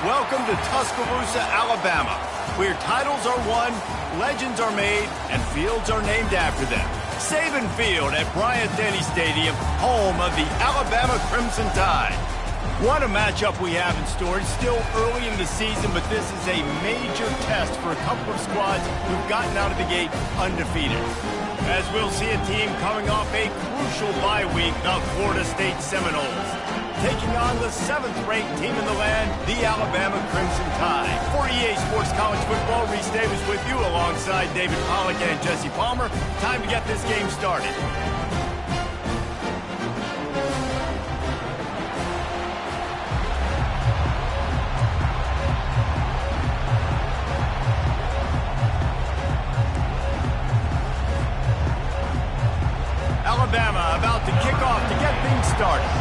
Welcome to Tuscaloosa, Alabama, where titles are won, legends are made, and fields are named after them. Saban Field at Bryant-Denny Stadium, home of the Alabama Crimson Tide. What a matchup we have in store. It's still early in the season, but this is a major test for a couple of squads who've gotten out of the gate undefeated. As we'll see a team coming off a crucial bye week, the Florida State Seminoles, taking on the 7th-ranked team in the land, the Alabama Crimson Tide. For EA Sports College Football, Reese Davis with you alongside David Pollack and Jesse Palmer. Time to get this game started. Alabama about to kick off to get things started.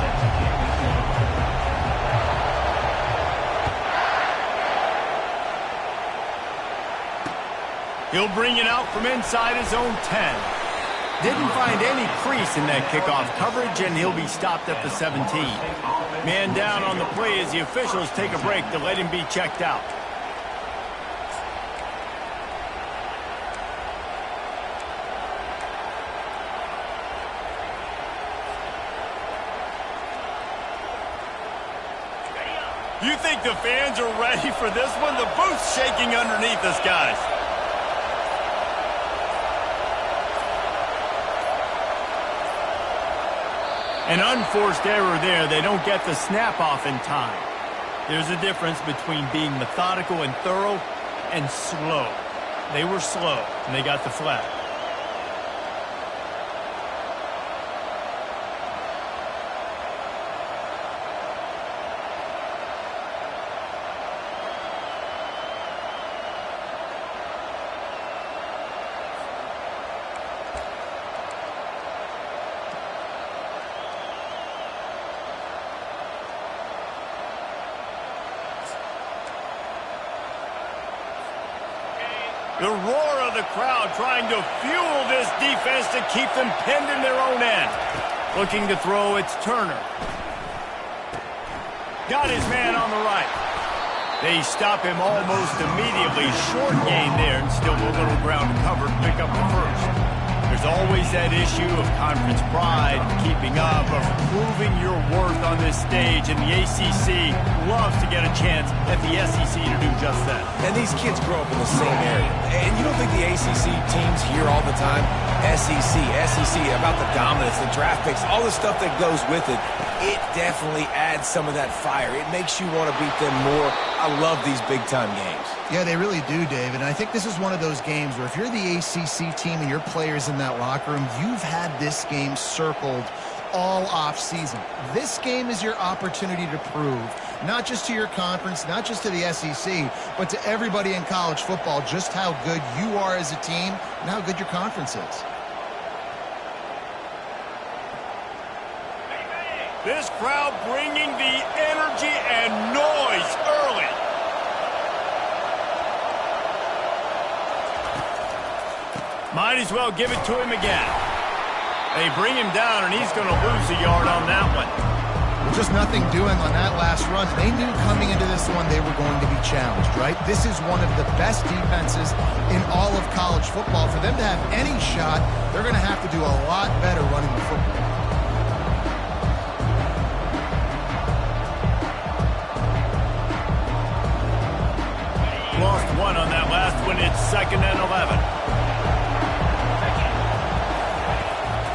He'll bring it out from inside his own 10. Didn't find any crease in that kickoff coverage, and he'll be stopped at the 17. Man down on the play as the officials take a break to let him be checked out. You think the fans are ready for this one? The booth's shaking underneath us, guys. An unforced error there. They don't get the snap off in time. There's a difference between being methodical and thorough and slow. They were slow, and they got the flag. The roar of the crowd trying to fuel this defense to keep them pinned in their own end. Looking to throw, it's Turner. Got his man on the right. They stop him almost immediately. Short gain there, and still a little ground covered to pick up the first. There's always that issue of conference pride, keeping up, of proving your worth on this stage, and the ACC loves to get a chance at the SEC to do just that. And these kids grow up in the same area. And you don't think the ACC teams hear all the time, SEC, about the dominance, the draft picks, all the stuff that goes with it. It definitely adds some of that fire. It makes you want to beat them more. I love these big-time games. Yeah, they really do, David. And I think this is one of those games where if you're the ACC team and your players in that locker room, you've had this game circled all off-season. This game is your opportunity to prove, not just to your conference, not just to the SEC, but to everybody in college football, just how good you are as a team and how good your conference is. This crowd bringing the energy and noise early. Might as well give it to him again. They bring him down, and he's going to lose a yard on that one. Just nothing doing on that last run. They knew coming into this one they were going to be challenged, right? This is one of the best defenses in all of college football. For them to have any shot, they're going to have to do a lot better running the football. Lost one on that last one. It's 2nd and 11.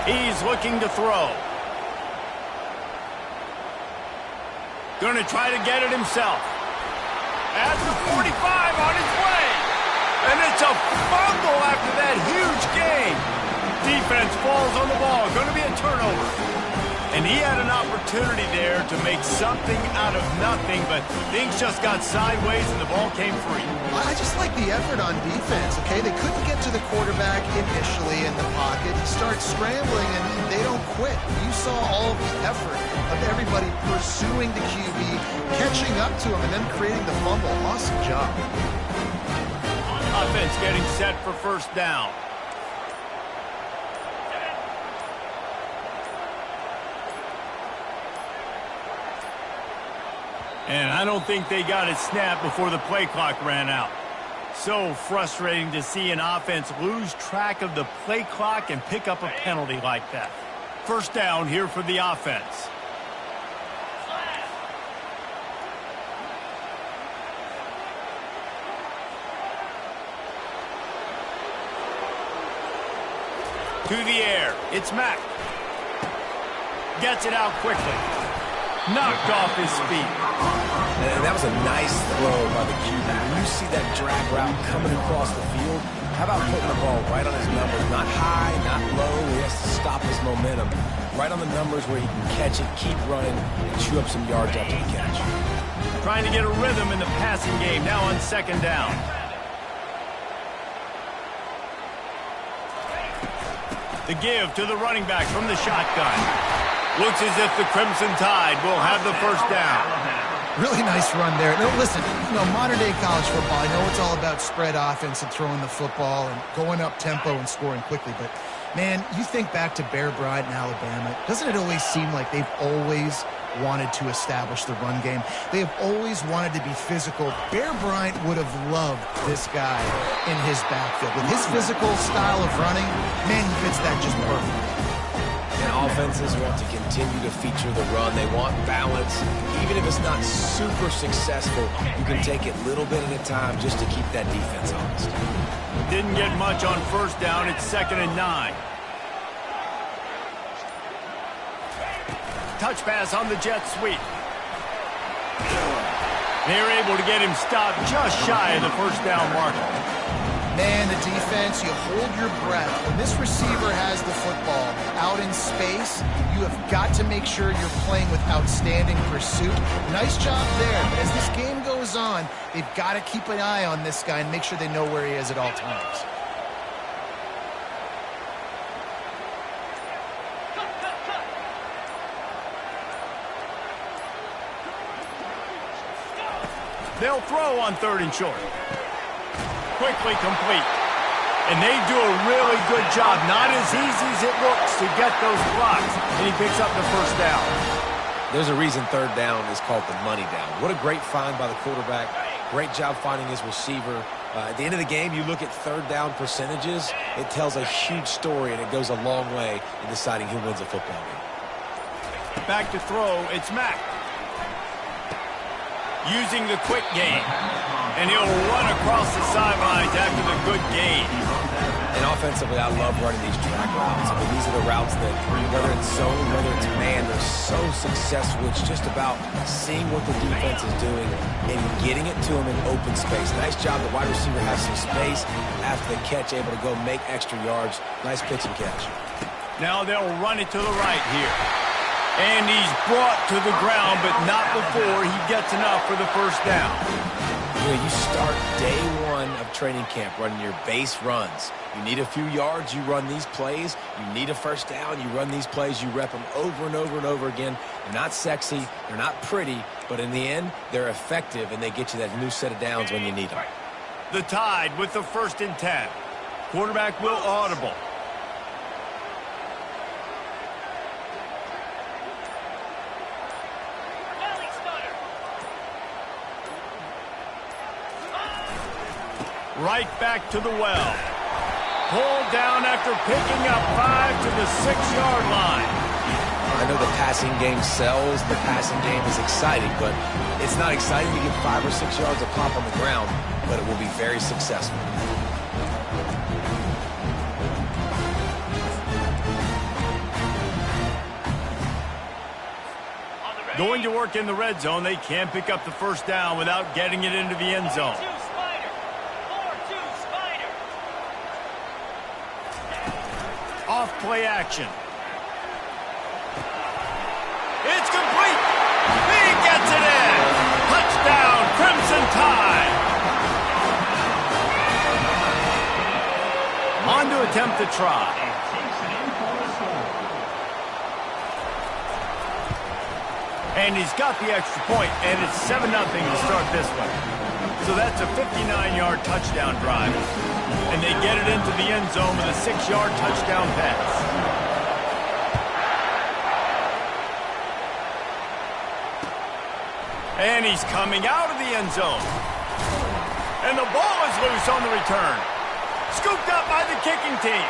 He's looking to throw. Going to try to get it himself. At the 45 on his way. And it's a fumble after that huge gain. Defense falls on the ball. Going to be a turnover. And he had an opportunity there to make something out of nothing, but things just got sideways and the ball came free. I just like the effort on defense, okay? They couldn't get to the quarterback initially in the pocket. He starts scrambling, and they don't quit. You saw all the effort of everybody pursuing the QB, catching up to him, and then creating the fumble. Awesome job. Offense getting set for first down. And I don't think they got it snapped before the play clock ran out. So frustrating to see an offense lose track of the play clock and pick up a penalty like that. First down here for the offense. To the air, it's Mack. Gets it out quickly. Knocked off his feet. And that was a nice throw by the QB. When you see that drag route coming across the field, how about putting the ball right on his numbers? Not high, not low. He has to stop his momentum. Right on the numbers where he can catch it, keep running, and chew up some yards after the catch. Trying to get a rhythm in the passing game now on second down. The give to the running back from the shotgun. Looks as if the Crimson Tide will have the first down. Really nice run there. Now, listen, modern-day college football, I know it's all about spread offense and throwing the football and going up tempo and scoring quickly, but, man, you think back to Bear Bryant in Alabama, doesn't it always seem like they've always wanted to establish the run game? They have always wanted to be physical. Bear Bryant would have loved this guy in his backfield. With his physical style of running, man, he fits that just perfectly. And offenses want to continue to feature the run. They want balance. Even if it's not super successful, you can take it little bit at a time just to keep that defense honest. Didn't get much on first down. It's 2nd and 9. Touch pass on the jet sweep. They're able to get him stopped just shy of the first down marker. Man, the defense, you hold your breath. When this receiver has the football out in space, you have got to make sure you're playing with outstanding pursuit. Nice job there. But as this game goes on, they've got to keep an eye on this guy and make sure they know where he is at all times. They'll throw on 3rd and short. Quickly complete. And they do a really good job. Not as easy as it looks to get those blocks. And he picks up the first down. There's a reason 3rd down is called the money down. What a great find by the quarterback. Great job finding his receiver. At the end of the game, you look at 3rd down percentages. It tells a huge story, and it goes a long way in deciding who wins a football game. Back to throw, it's Mack. Using the quick game. And he'll run across the sidelines after the good gain. And offensively, I love running these track routes. I mean, these are the routes that, whether it's zone, whether it's man, they're so successful. It's just about seeing what the defense is doing and getting it to them in open space. Nice job. The wide receiver has some space after the catch, able to go make extra yards. Nice pitch and catch. Now they'll run it to the right here. And he's brought to the ground, but not before he gets enough for the first down. You start day one of training camp running your base runs. You need a few yards, you run these plays. You need a first down, you run these plays. You rep them over and over and over again. They're not sexy, they're not pretty, but in the end, they're effective, and they get you that new set of downs when you need them. The Tide with the 1st and 10. Quarterback will audible. Right back to the well. Pulled down after picking up 5 to the 6-yard line. I know the passing game sells. The passing game is exciting, but it's not exciting to get 5 or 6 yards of pop on the ground, but it will be very successful. Going to work in the red zone, they can't pick up the first down without getting it into the end zone. Off play action. It's complete. He gets it in. Touchdown, Crimson Tide. On to attempt the try. And he's got the extra point, and it's 7-0 to start this one. So that's a 59-yard touchdown drive. And they get it into the end zone with a 6-yard touchdown pass. And he's coming out of the end zone. And the ball is loose on the return. Scooped up by the kicking team.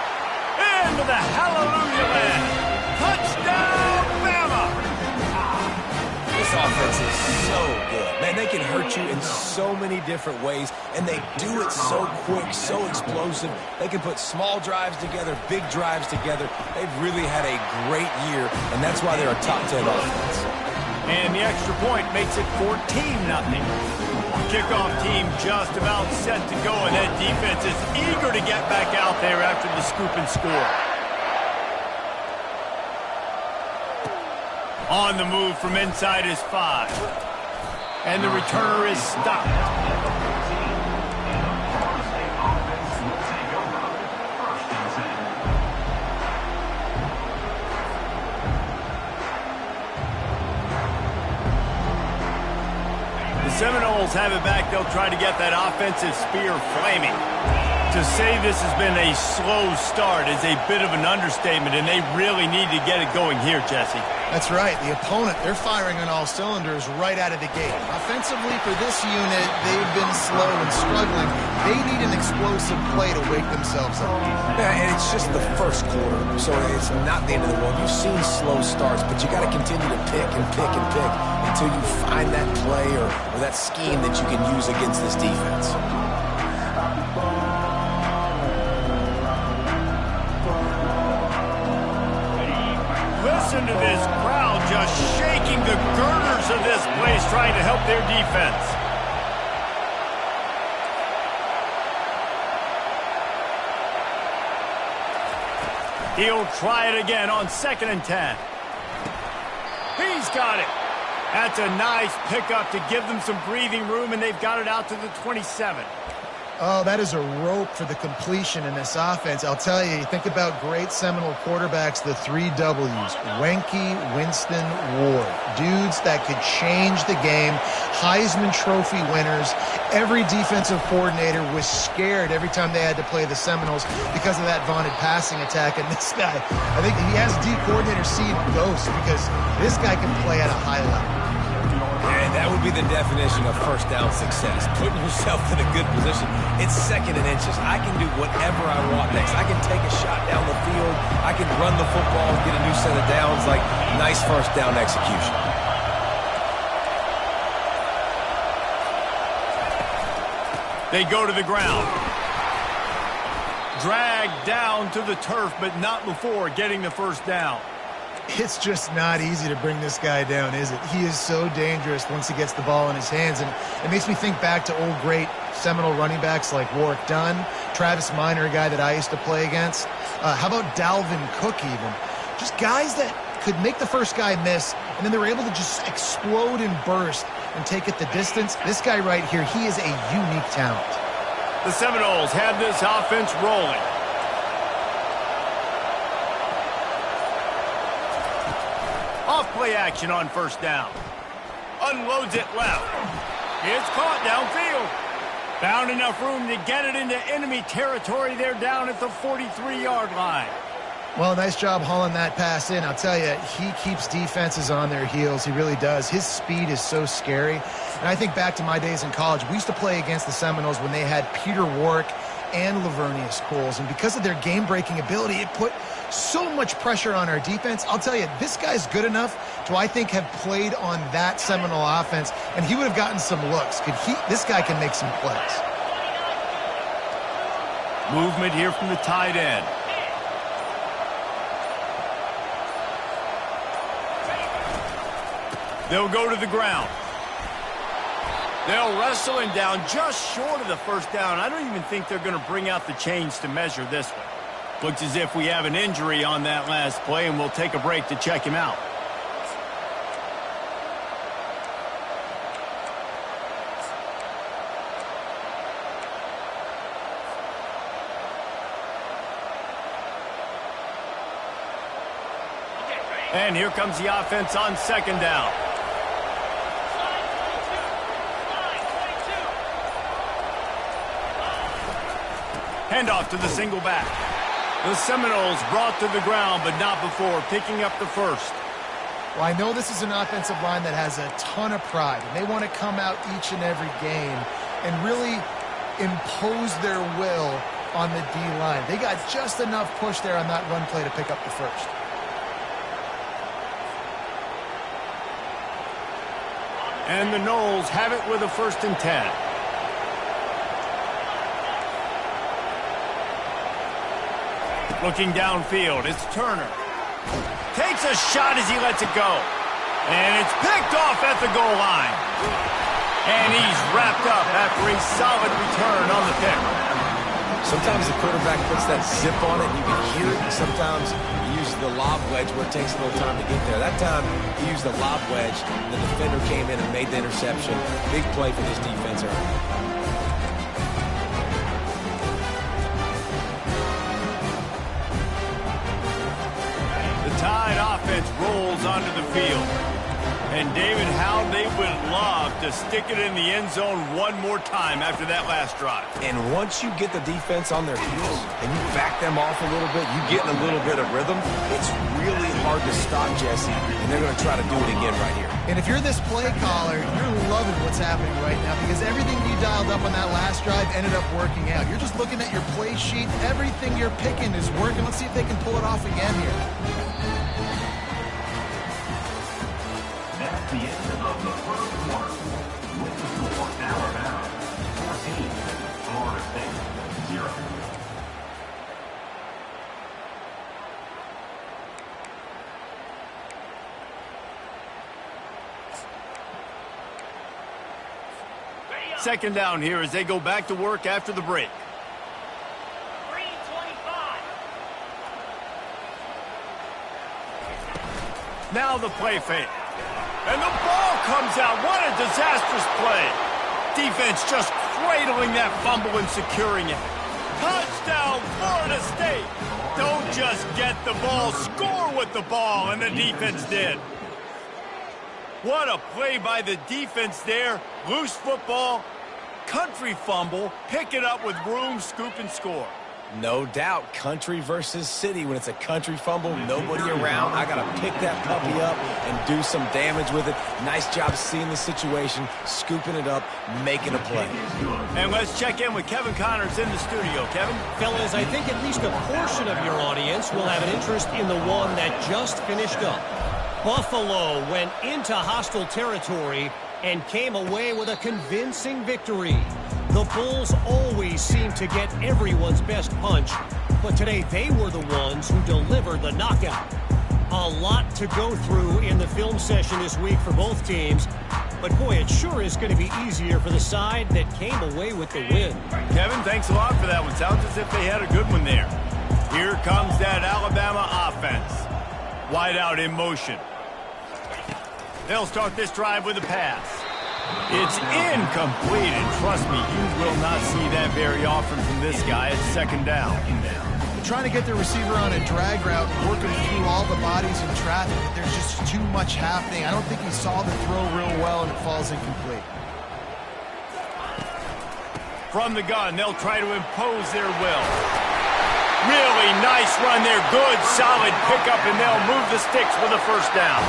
Into the hallelujah land. Touchdown, Bama! This offense is so good. Man, they can hurt you in so many different ways, and they do it so quick, so explosive. They can put small drives together, big drives together. They've really had a great year, and that's why they're a top 10 offense. And the extra point makes it 14-0. Kickoff team just about set to go, and that defense is eager to get back out there after the scoop and score. On the move from inside his 5. And the returner is stopped. Seminoles have it back. They'll try to get that offensive spear flaming. To say this has been a slow start is a bit of an understatement, and they really need to get it going here, Jesse. That's right. The opponent, they're firing on all cylinders right out of the gate. Offensively, for this unit, they've been slow and struggling. They need an explosive play to wake themselves up. Yeah, and it's just the first quarter, so it's not the end of the world. You've seen slow starts, but you got to continue to pick and pick and pick until you find that play or that scheme that you can use against this defense. Listen to this crowd just shaking the girders of this place, trying to help their defense. He'll try it again on 2nd and 10. He's got it. That's a nice pickup to give them some breathing room, and they've got it out to the 27. Oh, that is a rope for the completion in this offense. I'll tell you, you think about great Seminole quarterbacks, the 3 W's, Wenke, Winston, Ward. Dudes that could change the game, Heisman Trophy winners. Every defensive coordinator was scared every time they had to play the Seminoles because of that vaunted passing attack. And this guy, I think he has D coordinator seeing ghosts because this guy can play at a high level. And that would be the definition of first down success, putting yourself in a good position. It's 2nd and inches. I can do whatever I want next. I can take a shot down the field. I can run the football and get a new set of downs. Like, nice first down execution. They go to the ground. Dragged down to the turf, but not before getting the first down. It's just not easy to bring this guy down, is it? He is so dangerous once he gets the ball in his hands. And it makes me think back to old great Seminole running backs like Warwick Dunn, Travis Minor, a guy that I used to play against. How about Dalvin Cook even? Just guys that could make the first guy miss, and then they were able to just explode and burst and take it the distance. This guy right here, he is a unique talent. The Seminoles have this offense rolling. Off-play action on first down. Unloads it left. It's caught downfield. Found enough room to get it into enemy territory. They're down at the 43-yard line. Well, nice job hauling that pass in. I'll tell you, he keeps defenses on their heels. He really does. His speed is so scary. And I think back to my days in college. We used to play against the Seminoles when they had Peter Warwick and Lavernius Coles. And because of their game-breaking ability, it put so much pressure on our defense. I'll tell you, this guy's good enough to, I think, have played on that Seminole offense, and he would have gotten some looks. This guy can make some plays. Movement here from the tight end. They'll go to the ground. They'll wrestle him down just short of the first down. I don't even think they're going to bring out the chains to measure this one. Looks as if we have an injury on that last play, and we'll take a break to check him out. And here comes the offense on second down. Handoff to the single back. The Seminoles brought to the ground, but not before picking up the first. Well, I know this is an offensive line that has a ton of pride, and they want to come out each and every game and really impose their will on the D-line. They got just enough push there on that run play to pick up the first. And the Noles have it with a 1st and 10. Looking downfield, it's Turner. Takes a shot as he lets it go. And it's picked off at the goal line. And he's wrapped up after a solid return on the pick. Sometimes the quarterback puts that zip on it, and you can hear it. And sometimes he uses the lob wedge where it takes a little time to get there. That time, he used the lob wedge. The defender came in and made the interception. Big play for this defense early. The Tide offense rolls onto the field. And David, how they would love to stick it in the end zone one more time after that last drive. And once you get the defense on their heels and you back them off a little bit, you get in a little bit of rhythm, it's really hard to stop, Jesse, and they're going to try to do it again right here. And if you're this play caller, you're loving what's happening right now because everything you dialed up on that last drive ended up working out. You're just looking at your play sheet. Everything you're picking is working. Let's see if they can pull it off again here. That's the end of the first quarter. With the score, Alabama 14, Florida State 0. Second down here as they go back to work after the break. Now the play fake. And the ball comes out. What a disastrous play. Defense just cradling that fumble and securing it. Touchdown, Florida State. Don't just get the ball, score with the ball, and the defense did. What a play by the defense there. Loose football, country fumble, pick it up with room, scoop, and score. No doubt, country versus city. When it's a country fumble, nobody around. I got to pick that puppy up and do some damage with it. Nice job seeing the situation, scooping it up, making a play. And let's check in with Kevin Connors in the studio. Kevin? Fellas, I think at least a portion of your audience will have an interest in the one that just finished up. Buffalo went into hostile territory and came away with a convincing victory. The Bulls always seem to get everyone's best punch, but today they were the ones who delivered the knockout. A lot to go through in the film session this week for both teams, but boy, it sure is going to be easier for the side that came away with the win. Kevin, thanks a lot for that one. Sounds as if they had a good one there. Here comes that Alabama offense. Wide out in motion. They'll start this drive with a pass. It's incomplete, and trust me, you will not see that very often from this guy. It's second down. They're trying to get their receiver on a drag route, working through all the bodies in traffic, but there's just too much happening. I don't think he saw the throw real well, and it falls incomplete. From the gun, they'll try to impose their will. Really nice run there. Good, solid pickup, and they'll move the sticks with a first down.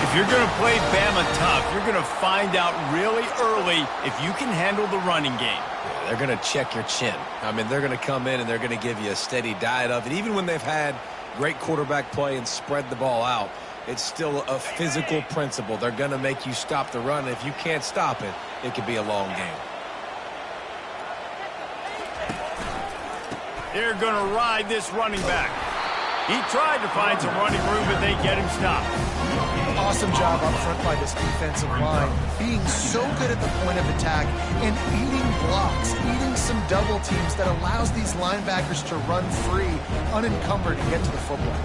If you're going to play Bama tough, you're going to find out really early if you can handle the running game. Yeah, they're going to check your chin. I mean, they're going to come in and they're going to give you a steady diet of it. Even when they've had great quarterback play and spread the ball out, it's still a physical principle. They're going to make you stop the run. And if you can't stop it, it could be a long game. They're going to ride this running back. He tried to find some running room, but they get him stopped. Awesome job up front by this defensive line, being so good at the point of attack and eating blocks, eating some double teams that allows these linebackers to run free, unencumbered, and get to the football.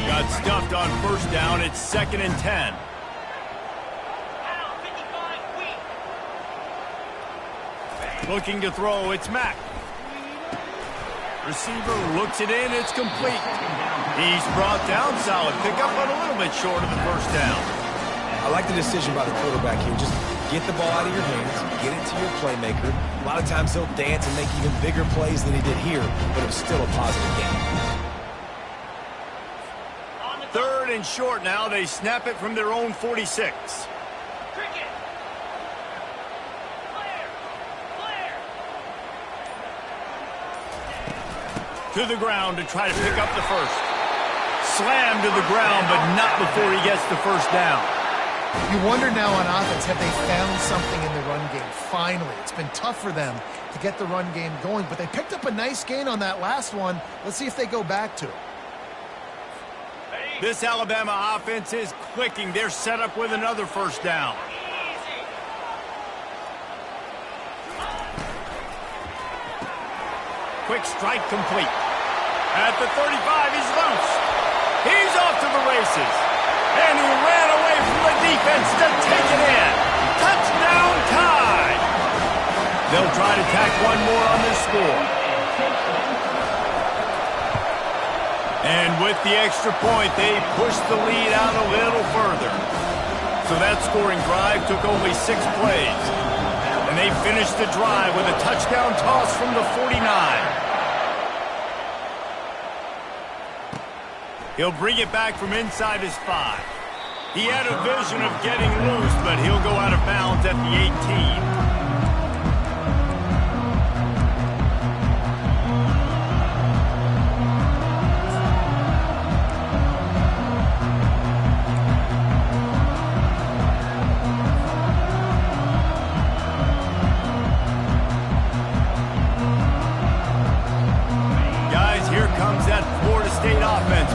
Got stuffed on first down. It's 2nd and 10. Looking to throw, it's Mack. Receiver looks it in, it's complete. He's brought down, solid pickup, but a little bit short of the first down. I like the decision by the quarterback here. Just get the ball out of your hands, get it to your playmaker. A lot of times he'll dance and make even bigger plays than he did here, but it was still a positive game. 3rd and short now. They snap it from their own 46. To the ground to try to pick up the first. Slam to the ground, but not before he gets the first down. You wonder now on offense, have they found something in the run game? Finally, it's been tough for them to get the run game going, but they picked up a nice gain on that last one. Let's see if they go back to it. This Alabama offense is clicking. They're set up with another first down. Quick strike complete. At the 35, he's loose. He's off to the races. And he ran away from the defense to take it in. Touchdown tie. They'll try to tack one more on this score. And with the extra point, they pushed the lead out a little further. So that scoring drive took only 6 plays. And they finished the drive with a touchdown toss from the 49. He'll bring it back from inside his 5. He had a vision of getting loose, but he'll go out of bounds at the 18.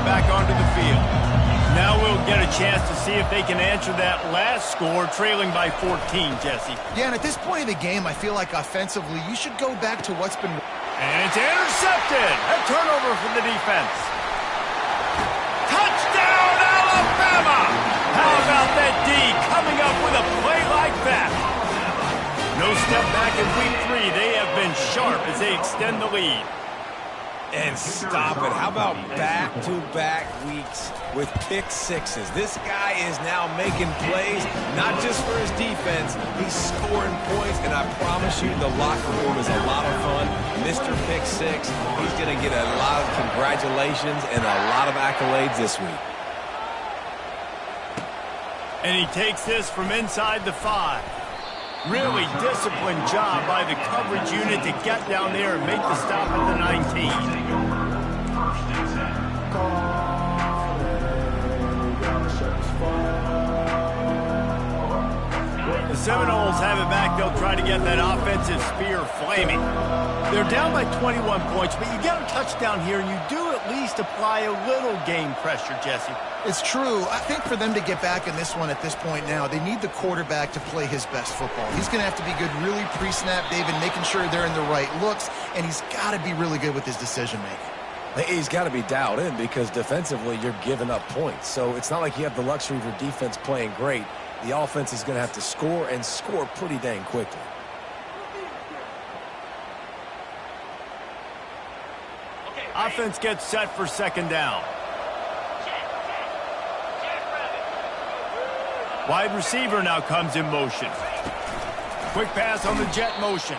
Back onto the field. Now we'll get a chance to see if they can answer that last score, trailing by 14, Jesse. Yeah, and at this point of the game, I feel like offensively, you should go back to what's been... And it's intercepted! A turnover for the defense. Touchdown, Alabama! How about that D coming up with a play like that? No step back in week 3. They have been sharp as they extend the lead. And stop it. How about back-to-back weeks with pick sixes? This guy is now making plays, not just for his defense. He's scoring points, and I promise you the locker room is a lot of fun. Mr. Pick Six, he's going to get a lot of congratulations and a lot of accolades this week. And he takes this from inside the 5. Really disciplined job by the coverage unit to get down there and make the stop at the 19. The Seminoles have it back. They'll try to get that offensive spear flaming. They're down by 21 points, but you get a touchdown here, and you do at least apply a little game pressure, Jesse. It's true. I think for them to get back in this one at this point now, they need the quarterback to play his best football. He's going to have to be good really pre-snap, David, making sure they're in the right looks, and he's got to be really good with his decision-making. He's got to be dialed in because defensively you're giving up points. So it's not like you have the luxury of your defense playing great. The offense is going to have to score and score pretty dang quickly. Offense gets set for second down. Wide receiver now comes in motion. Quick pass on the jet motion.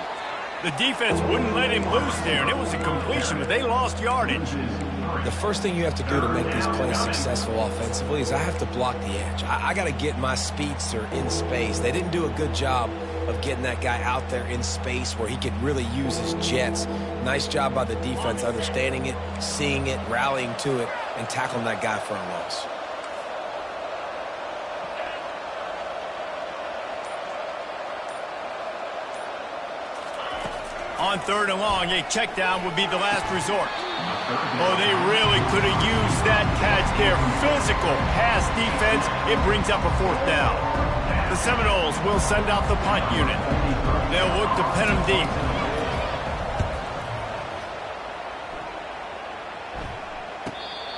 The defense wouldn't let him loose there, and it was a completion, but they lost yardage. The first thing you have to do to make these plays successful offensively is I have to block the edge. I got to get my speedster in space. They didn't do a good job of getting that guy out there in space where he could really use his jets. Nice job by the defense understanding it, seeing it, rallying to it, and tackling that guy for a loss. On third and long, a check down would be the last resort. Oh, they really could have used that catch there. Physical pass defense. It brings up a fourth down. The Seminoles will send out the punt unit. They'll look to pin him deep.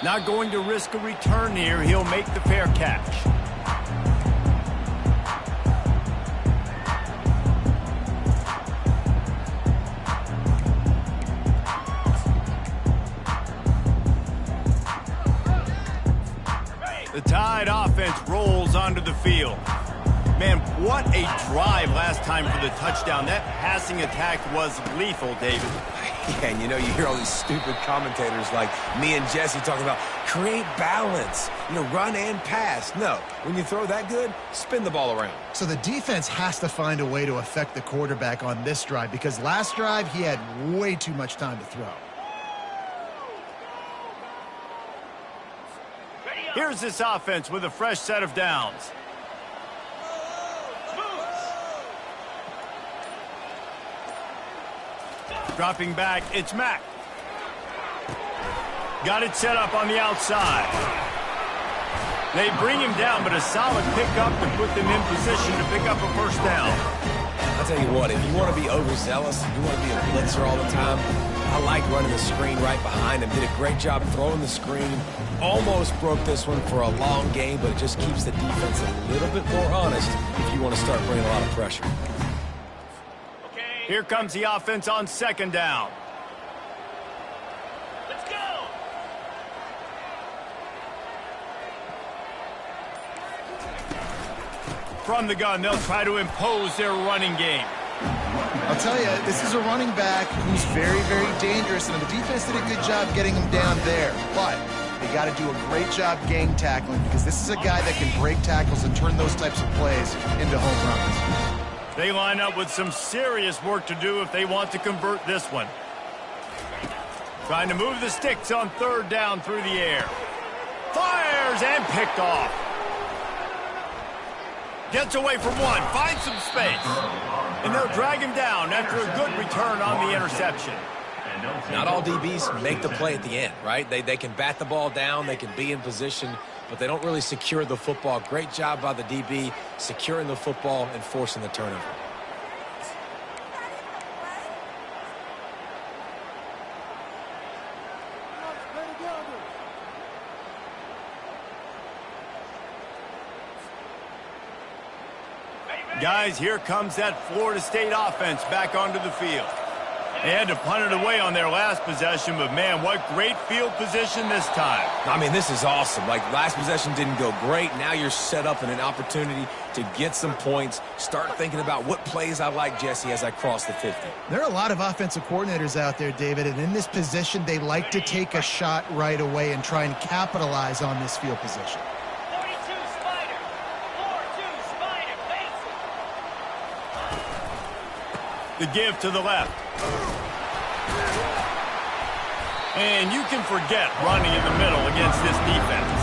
Not going to risk a return here. He'll make the fair catch. The Tide offense rolls onto the field. Man, what a drive last time for the touchdown. That passing attack was lethal, David. Yeah, and you hear all these stupid commentators like me and Jesse talking about create balance, run and pass. No, when you throw that good, spin the ball around. So the defense has to find a way to affect the quarterback on this drive because last drive he had way too much time to throw. Here's this offense with a fresh set of downs. Dropping back, it's Mack. Got it set up on the outside. They bring him down, but a solid pickup to put them in position to pick up a first down. I'll tell you what, if you want to be overzealous, if you want to be a blitzer all the time, I like running the screen right behind him. Did a great job throwing the screen. Almost broke this one for a long game, but it just keeps the defense a little bit more honest if you want to start bringing a lot of pressure. Here comes the offense on second down. Let's go! From the gun, they'll try to impose their running game. I'll tell you, this is a running back who's very, very dangerous, and the defense did a good job getting him down there. But they got to do a great job gang tackling because this is a guy that can break tackles and turn those types of plays into home runs. They line up with some serious work to do if they want to convert this one. Trying to move the sticks on third down through the air. Fires and picked off. Gets away from one, finds some space. And they'll drag him down after a good return on the interception. Not all DBs make the play at the end, right? They can bat the ball down, they can be in position, but they don't really secure the football. Great job by the DB securing the football and forcing the turnover. Guys, here comes that Florida State offense back onto the field. They had to punt it away on their last possession, but man, what great field position this time. I mean, this is awesome. Like, last possession didn't go great. Now you're set up in an opportunity to get some points. Start thinking about what plays I like, Jesse, as I cross the 50. There are a lot of offensive coordinators out there, David, and in this position, they like to take a shot right away and try and capitalize on this field position. 42 Spider. 4-2 Spider. Face it. The give to the left. And you can forget running in the middle against this defense.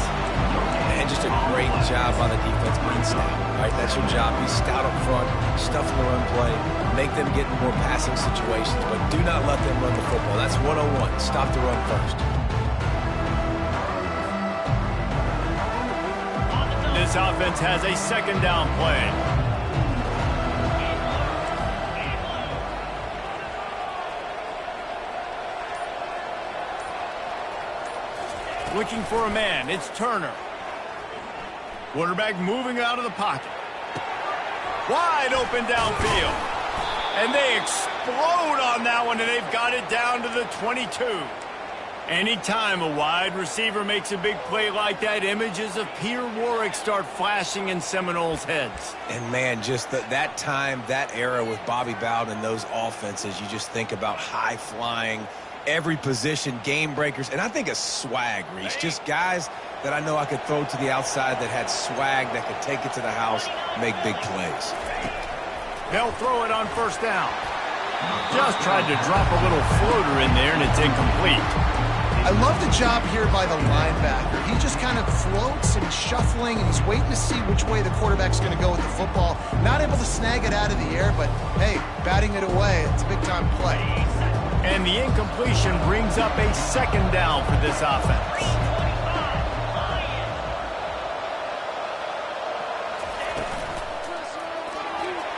And just a great job by the defense being stout, right? That's your job. Be stout up front, stuff in the run play, make them get in more passing situations, but do not let them run the football. That's 101. Stop the run first. This offense has a second down play. Looking for a man, it's Turner. Quarterback moving out of the pocket. Wide open downfield. And they explode on that one, and they've got it down to the 22. Anytime a wide receiver makes a big play like that, images of Peter Warrick start flashing in Seminoles' heads. And, man, just that time, that era with Bobby Bowden and those offenses, you just think about high-flying, every position, game breakers, and I think a swag, Reese. Just guys that I know I could throw to the outside that had swag, that could take it to the house, make big plays. They'll throw it on first down. Just tried to drop a little floater in there, and it's incomplete. I love the job here by the linebacker. He just kind of floats and shuffling, and he's waiting to see which way the quarterback's going to go with the football. Not able to snag it out of the air, but, hey, batting it away, it's a big-time play. And the incompletion brings up a second down for this offense.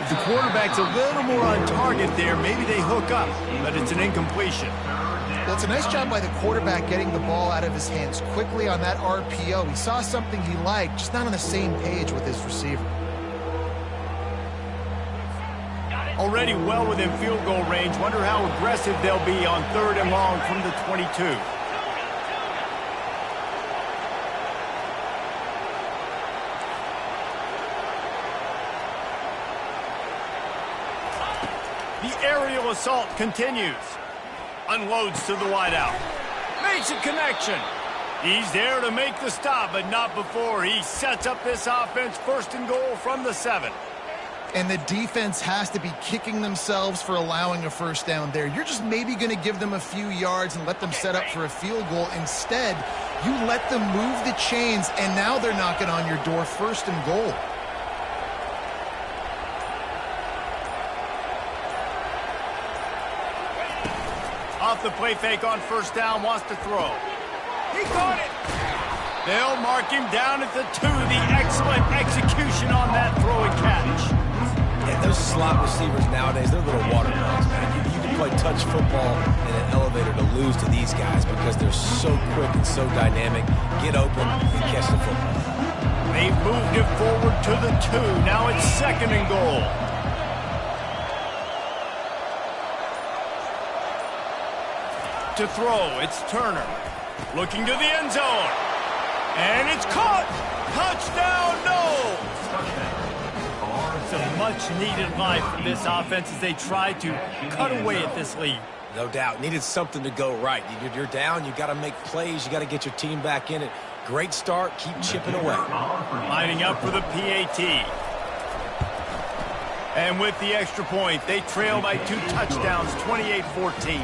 If the quarterback's a little more on target there, maybe they hook up, but it's an incompletion. Well, it's a nice job by the quarterback getting the ball out of his hands quickly on that RPO. He saw something he liked, just not on the same page with his receiver. Already well within field goal range. Wonder how aggressive they'll be on third and long from the 22. aerial assault continues. Unloads to the wideout. Makes a connection. He's there to make the stop, but not before he sets up this offense first and goal from the 7. And the defense has to be kicking themselves for allowing a first down there. You're just maybe going to give them a few yards and let them set up for a field goal. Instead, you let them move the chains, and now they're knocking on your door first and goal. Off the play fake on first down, wants to throw. He caught it. They'll mark him down at the 2. The excellent execution on that throw and catch. Yeah, those slot receivers nowadays, they're little watermelons, man. You can play touch football in an elevator to lose to these guys because they're so quick and so dynamic. Get open and catch the football. They've moved it forward to the 2. Now it's second and goal. To throw, it's Turner. Looking to the end zone. And it's caught. Touchdown, no. It's a much-needed life for this offense as they try to cut away at this lead. No doubt. Needed something to go right. You're down. You got to make plays. You got to get your team back in it. Great start. Keep chipping away. Lining up for the PAT. And with the extra point, they trail by 2 touchdowns, 28-14.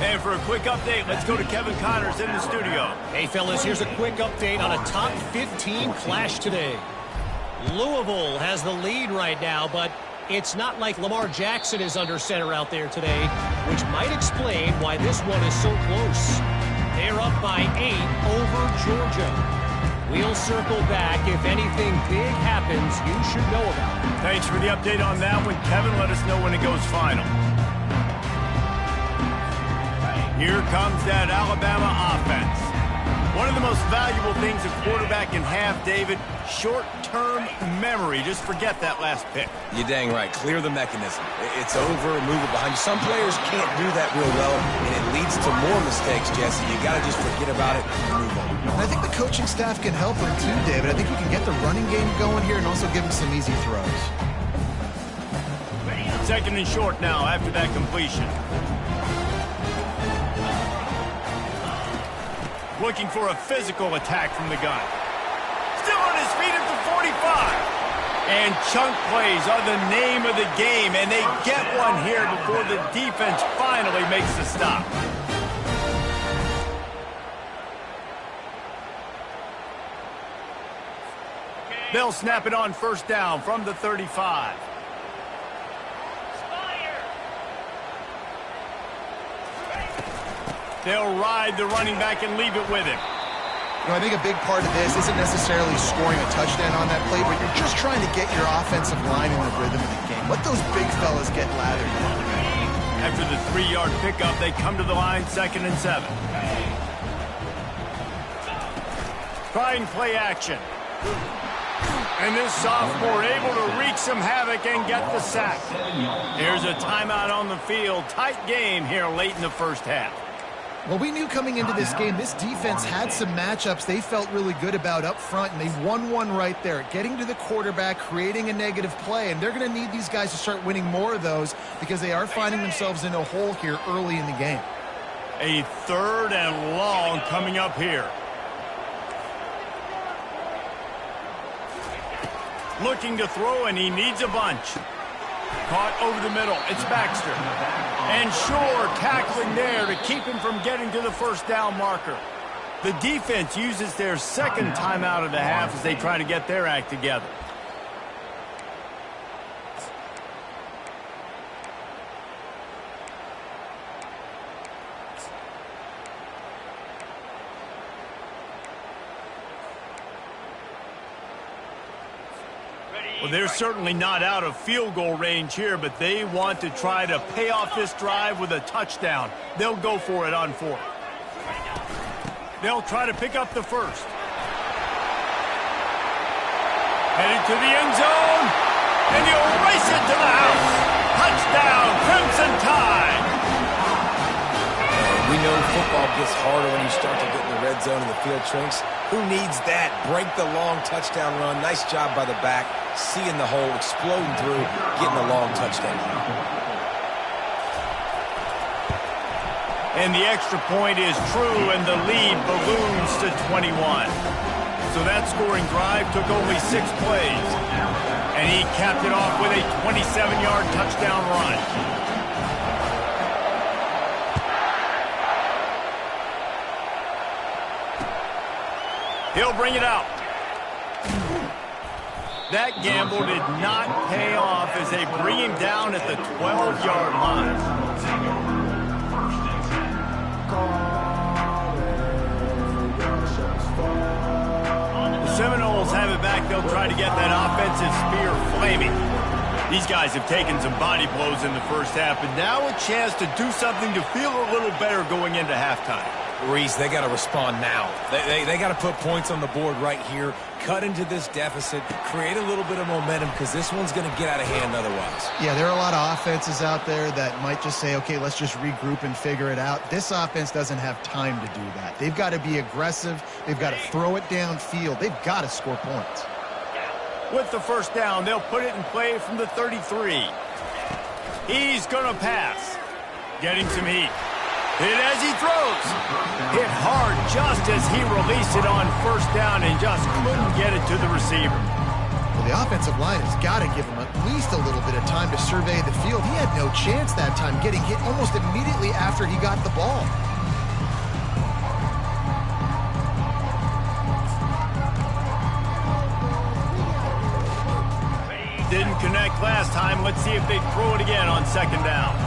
And for a quick update, let's go to Kevin Connors in the studio. Hey, fellas, here's a quick update on a top 15 clash today. Louisville has the lead right now, but it's not like Lamar Jackson is under center out there today, which might explain why this one is so close. They're up by 8 over Georgia. We'll circle back. If anything big happens, you should know about it. Thanks for the update on that one, Kevin. Let us know when it goes final. Here comes that Alabama offense. One of the most valuable things a quarterback can have, David, short-term memory. Just forget that last pick. You're dang right. Clear the mechanism. It's over, move it behind you. Some players can't do that real well, and it leads to more mistakes, Jesse. You got to just forget about it and move on. And I think the coaching staff can help him too, David. I think you can get the running game going here and also give him some easy throws. Second and short now after that completion. Looking for a physical attack from the gun. Still on his feet at the 45. And chunk plays are the name of the game, and they get one here before the defense finally makes the stop. They'll snap it on first down from the 35. They'll ride the running back and leave it with him. You know, I think a big part of this isn't necessarily scoring a touchdown on that play, but you're just trying to get your offensive line in the rhythm of the game. Let those big fellas get lathered in. After the 3-yard pickup, they come to the line, 2nd and 7. Trying play action. And this sophomore able to wreak some havoc and get the sack. Here's a timeout on the field. Tight game here late in the first half. Well, we knew coming into this game, this defense had some matchups they felt really good about up front, and they won one right there, getting to the quarterback, creating a negative play, and they're going to need these guys to start winning more of those because they are finding themselves in a hole here early in the game. A 3rd and long coming up here. Looking to throw, and he needs a bunch. Caught over the middle. It's Baxter. And Shore tackling there to keep him from getting to the first down marker. The defense uses their 2nd timeout of the half as they try to get their act together. Well, they're certainly not out of field goal range here, but they want to try to pay off this drive with a touchdown. They'll go for it on 4th. They'll try to pick up the first. Headed to the end zone, and he'll race it to the house. Touchdown, Crimson Tide. We know football gets harder when you start to get in the red zone and the field shrinks. Who needs that? Break the long touchdown run. Nice job by the back. Seeing the hole, exploding through, getting a long touchdown. And the extra point is true, and the lead balloons to 21. So that scoring drive took only 6 plays. And he capped it off with a 27-yard touchdown run. He'll bring it out. That gamble did not pay off as they bring him down at the 12-yard line. The Seminoles have it back. They'll try to get that offensive spear flaming. These guys have taken some body blows in the first half, but now a chance to do something to feel a little better going into halftime. Reese, they got to respond now. They got to put points on the board right here, cut into this deficit, create a little bit of momentum because this one's going to get out of hand otherwise. Yeah, there are a lot of offenses out there that might just say, okay, let's just regroup and figure it out. This offense doesn't have time to do that. They've got to be aggressive. They've got to throw it downfield. They've got to score points. With the first down, they'll put it in play from the 33. He's going to pass. Getting some heat. Hit as he throws. Hit hard just as he released it on first down and just couldn't get it to the receiver. Well, the offensive line has got to give him at least a little bit of time to survey the field. He had no chance that time, getting hit almost immediately after he got the ball. Didn't connect last time. Let's see if they throw it again on second down.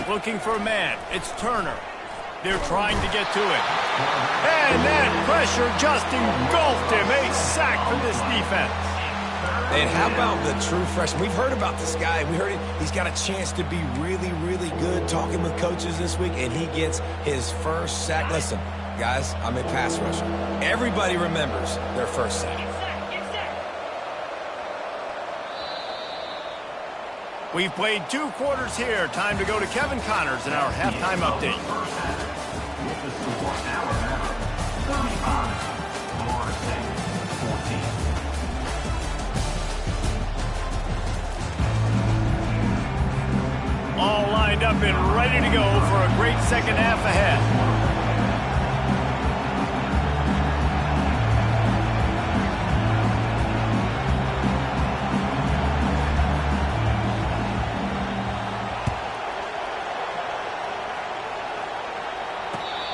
Looking for a man. It's Turner. They're trying to get to it. And that pressure just engulfed him. A sack for this defense. And how about the true freshman? We've heard about this guy. We heard he's got a chance to be really, really good talking with coaches this week, and he gets his first sack. Listen, guys, I'm a pass rusher. Everybody remembers their first sack. We've played 2 quarters here. Time to go to Kevin Connors in our halftime update. With the score, Alabama 35, Florida State 14. All lined up and ready to go for a great second half ahead.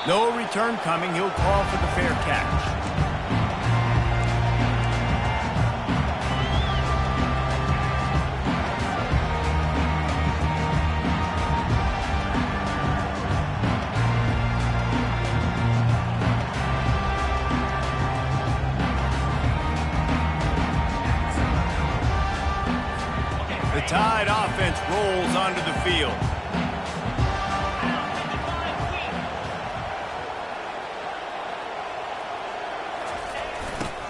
No return coming. He'll call for the fair catch. The Tide offense rolls onto the field.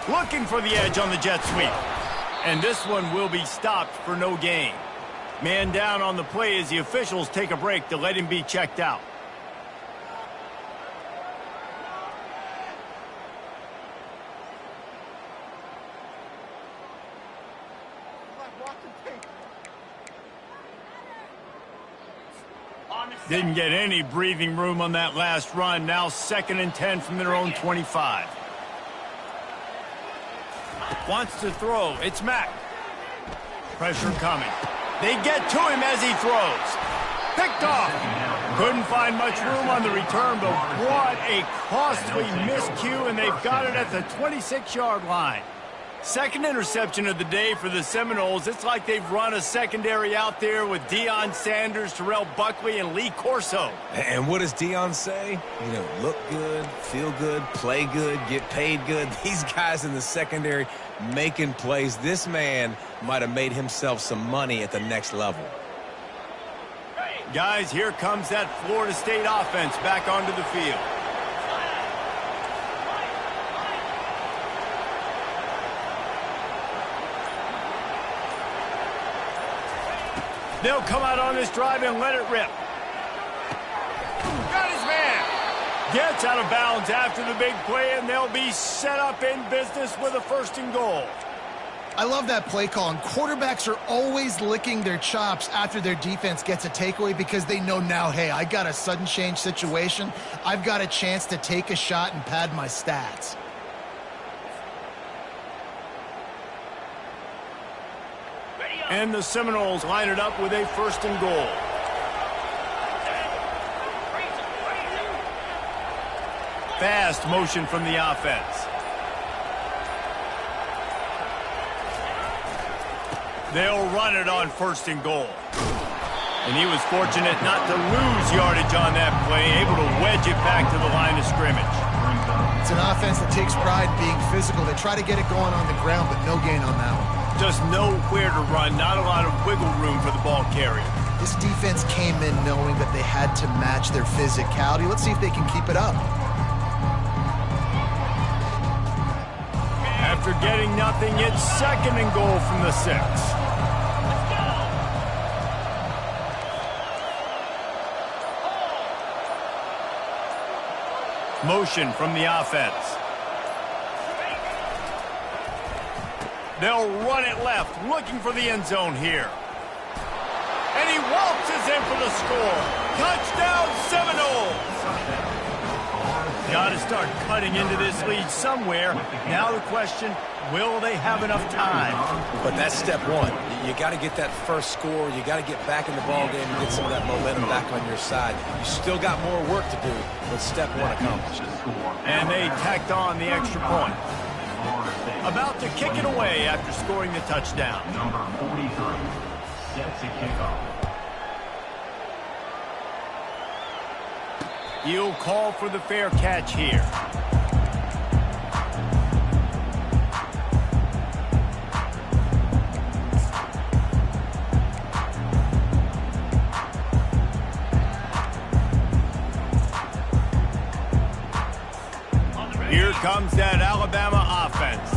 Looking for the edge on the jet sweep. And this one will be stopped for no gain. Man down on the play as the officials take a break to let him be checked out. Didn't get any breathing room on that last run. Now 2nd and 10 from their own 25. Wants to throw. It's Mack. Pressure coming. They get to him as he throws. Picked off. Couldn't find much room on the return, but what a costly miscue, and they've got it at the 26-yard line. Second interception of the day for the Seminoles. It's like they've run a secondary out there with Deion Sanders, Terrell Buckley, and Lee Corso. And what does Deion say? You know, look good, feel good, play good, get paid good. These guys in the secondary making plays. This man might have made himself some money at the next level. Guys, here comes that Florida State offense back onto the field. They'll come out on this drive and let it rip. Got his man. Gets out of bounds after the big play, and they'll be set up in business with a 1st and goal. I love that play call, and quarterbacks are always licking their chops after their defense gets a takeaway because they know now, hey, I got a sudden change situation. I've got a chance to take a shot and pad my stats. And the Seminoles line it up with a 1st and goal. Fast motion from the offense. They'll run it on 1st and goal. And he was fortunate not to lose yardage on that play, able to wedge it back to the line of scrimmage. It's an offense that takes pride in being physical. They try to get it going on the ground, but no gain on that one. Just nowhere to run, not a lot of wiggle room for the ball carrier. This defense came in knowing that they had to match their physicality. Let's see if they can keep it up. After getting nothing, it's 2nd and goal from the 6. Motion from the offense. They'll run it left, looking for the end zone here. And he waltzes in for the score. Touchdown, Seminoles! Got to start cutting into this lead somewhere. Now the question, will they have enough time? But that's step one. You got to get that first score. You got to get back in the ball game and get some of that momentum back on your side. You still got more work to do, but step one accomplished. And they tacked on the extra point. About to kick it away after scoring the touchdown. Number 43 sets a kickoff. He'll call for the fair catch here. Here comes that Alabama offense.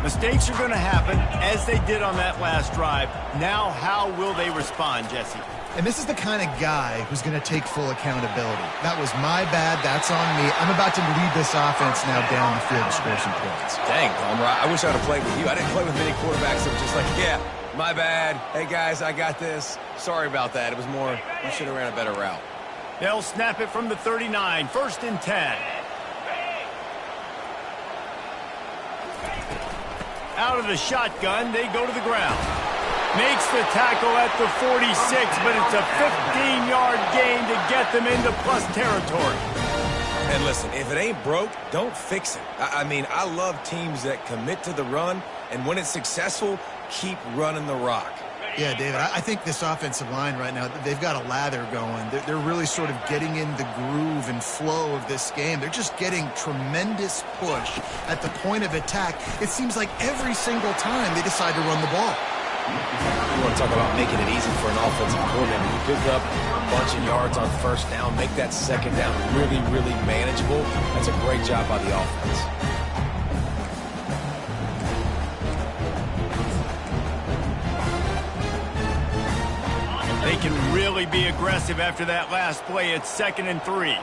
Mistakes are going to happen, as they did on that last drive. Now, how will they respond, Jesse? And this is the kind of guy who's going to take full accountability. That was my bad. That's on me. I'm about to lead this offense now down the field to score some points. Dang, Palmer, I wish I would have played with you. I didn't play with many quarterbacks that were just like, yeah, my bad. Hey, guys, I got this. Sorry about that. It was more, you should have ran a better route. They'll snap it from the 39, 1st and 10. Out of the shotgun, they go to the ground. Makes the tackle at the 46, but it's a 15-yard gain to get them into plus territory. And listen, if it ain't broke, don't fix it. I mean, I love teams that commit to the run, and when it's successful, keep running the rock. Yeah, David, I think this offensive line right now, they've got a lather going. They're really sort of getting in the groove and flow of this game. They're just getting tremendous push at the point of attack. It seems like every single time they decide to run the ball. You want to talk about making it easy for an offensive coordinator. You pick up a bunch of yards on 1st down, make that 2nd down really, really manageable. That's a great job by the offense. They can really be aggressive after that last play. It's 2nd and 3.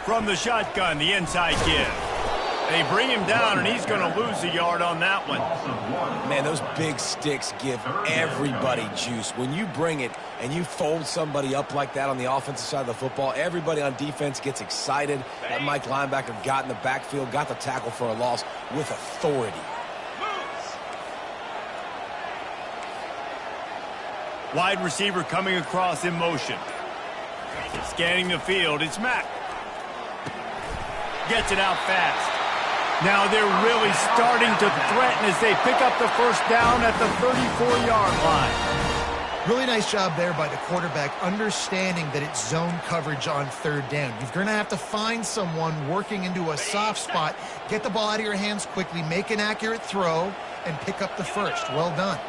From the shotgun, the inside give. They bring him down, and he's going to lose a yard on that one. Man, those big sticks give everybody juice. When you bring it and you fold somebody up like that on the offensive side of the football, everybody on defense gets excited. That Mike linebacker got in the backfield, got the tackle for a loss with authority. Wide receiver coming across in motion. Scanning the field, it's Mack. Gets it out fast. Now they're really starting to threaten as they pick up the 1st down at the 34-yard line. Really nice job there by the quarterback, understanding that it's zone coverage on 3rd down. You're going to have to find someone working into a soft spot, get the ball out of your hands quickly, make an accurate throw, and pick up the 1st. Well done.